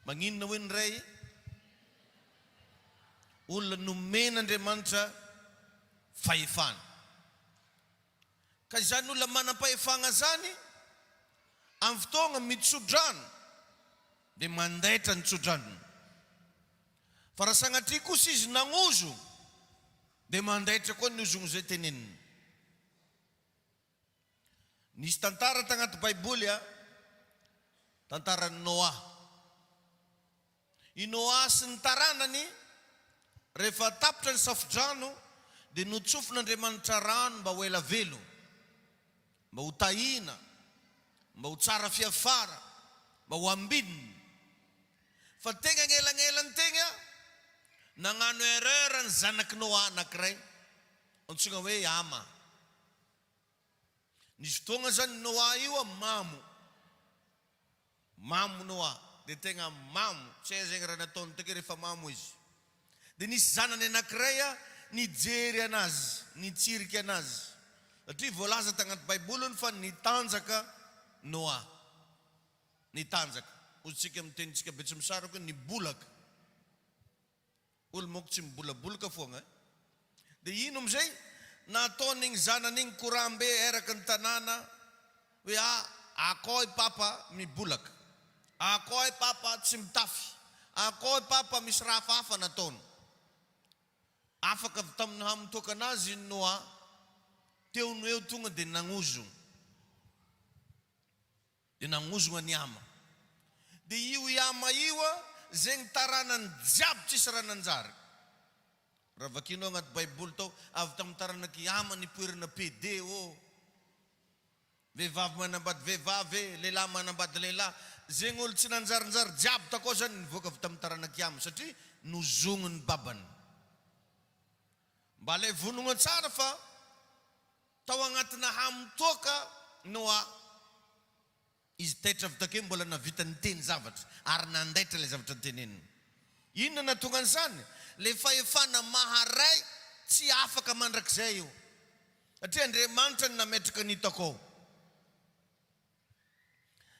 Maninona hoe ny ray? Olona nomen'Andriamanitra fahefana. Ka izany olona manam-pahefana zany amin'ny fotoana mitsodrano dia mandaitra ny tsodrano. Fa raha sanatria kosa izy nagnozo dia mandaitra koa ny ozogno izay teneniny. Nisy tantara tagnaty Baiboly tantaran'i Noa. I Noa sy ny taranany rehefa tapitra ny safodrano dia notsofin'Andriamanitra rano mba ho ela velo, mba ho tahina, mba ho tsara fiafara, mba ho ambininy. Fa tegna gn'elangelany tegna nagnano erreur ny zanaky Noa anankiray antsoina hoe Ama. Nisy fotoagna zany Noa io mamo Noa, dia tegna mamo, tsy hay zegny raha nataony take rehefa mamo izy. Dia nisy zanany anankiray nijery anazy, nitsiriky anazy. Satria voalaza tagnaty Baiboliny fa nitanjaka Noa. Nitanjaka. Ozintsika amin'ny tenintsika Betsimisaraka hoe nibolaka. Olo moko tsy mibolabolaka foagna. Dia ino amizay? Nataon'igny zanan'igny korambe eraka ny tanàna hoe akoy papa mibolaka, akoy papa tsy mitafy, akoy papa misy raha hafahafa nataony. Afaka avy tamin'ny hamontoaka anazy Noa teo no eo tonga dia nagnozona. Dia nagnozona ny Ama. Dia io Ama io zegny taranany jiaby tsisy raha nanjary. Raha vakinao agnaty Baiboly tao avy tamin'ny taranaky Ama nipoirana PD vehivavy manambady vehivavy, lehilahy manambady lehilahy. Zegny olo tsy nanjarinjary jiaby takao zany nivoaka avy tamin'ny taranaky Ama satria nozogno ny babany. Mba lay vonogna tsara fa tao agnatina hamontoaka Noa. Izy taitra avy takeo mbola navita niteny zavatra ary nandaitra ilay zavatra teneniny. Inona natonga an'izany? Le fahefana maharay tsy afaka mandrakizay io. Satria Andriamanitra no nametraka ny takao.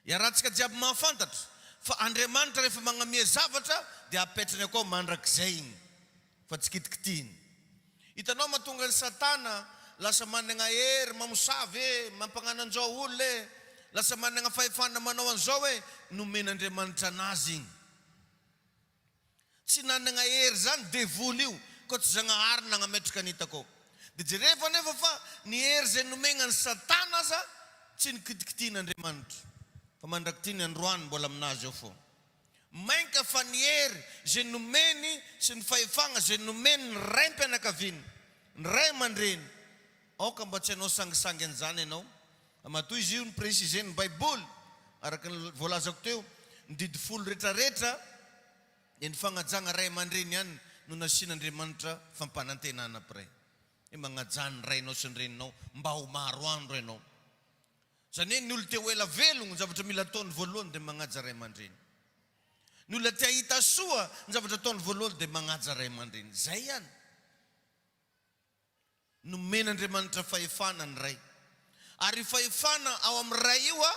Iarahantsika jiaby mahafantatra fa Andriamanitra rehefa magnamia zavatra dia apetrany akao mandrakizay igny fa tsy kitikitiny. Hitanao mahatonga ny Satana lasa manana hery mamosavy mampagnano an'izao olona lasa manana fahefana manao an'izao hoe nomen'Andriamanitra anazy igny. Tsy nanana hery zany devoly io koa tsy zagnahary nagnametraka anitako dia jereva nefa fa ny hery zay nomegna ny satana aza tsy nikitikitian'Andriamanitra fa mandrakitiny androany mbola aminazy ao fô mainka fa ny hery zay nomeny sy ny fahefagna zay nomeny ny ray mpianakaviany ny ray aman-dreny aoka mba tsy hanao sangisangy an'izany ianao matoy izy io ny précisé ny baiboly araka ny voalazako teo ny didi folo rehetrarehetra dia ny fagnajagna ray aman-dreny ihany no nasian'Andriamanitra fampanantenana pray hoe magnajany rainao sy ny reninao mba ho maro andro ianao zany hoe ny olo te ho ela velogno ny zavatra mila ataony voalohany dia magnaja ray aman-dreny ny olona te hahita soa ny zavatra ataony voalohany dia magnaja ray aman-dreny zay ihany nomen'Andriamanitra fahefana ny ray ary fahefana ao amin'ny ray io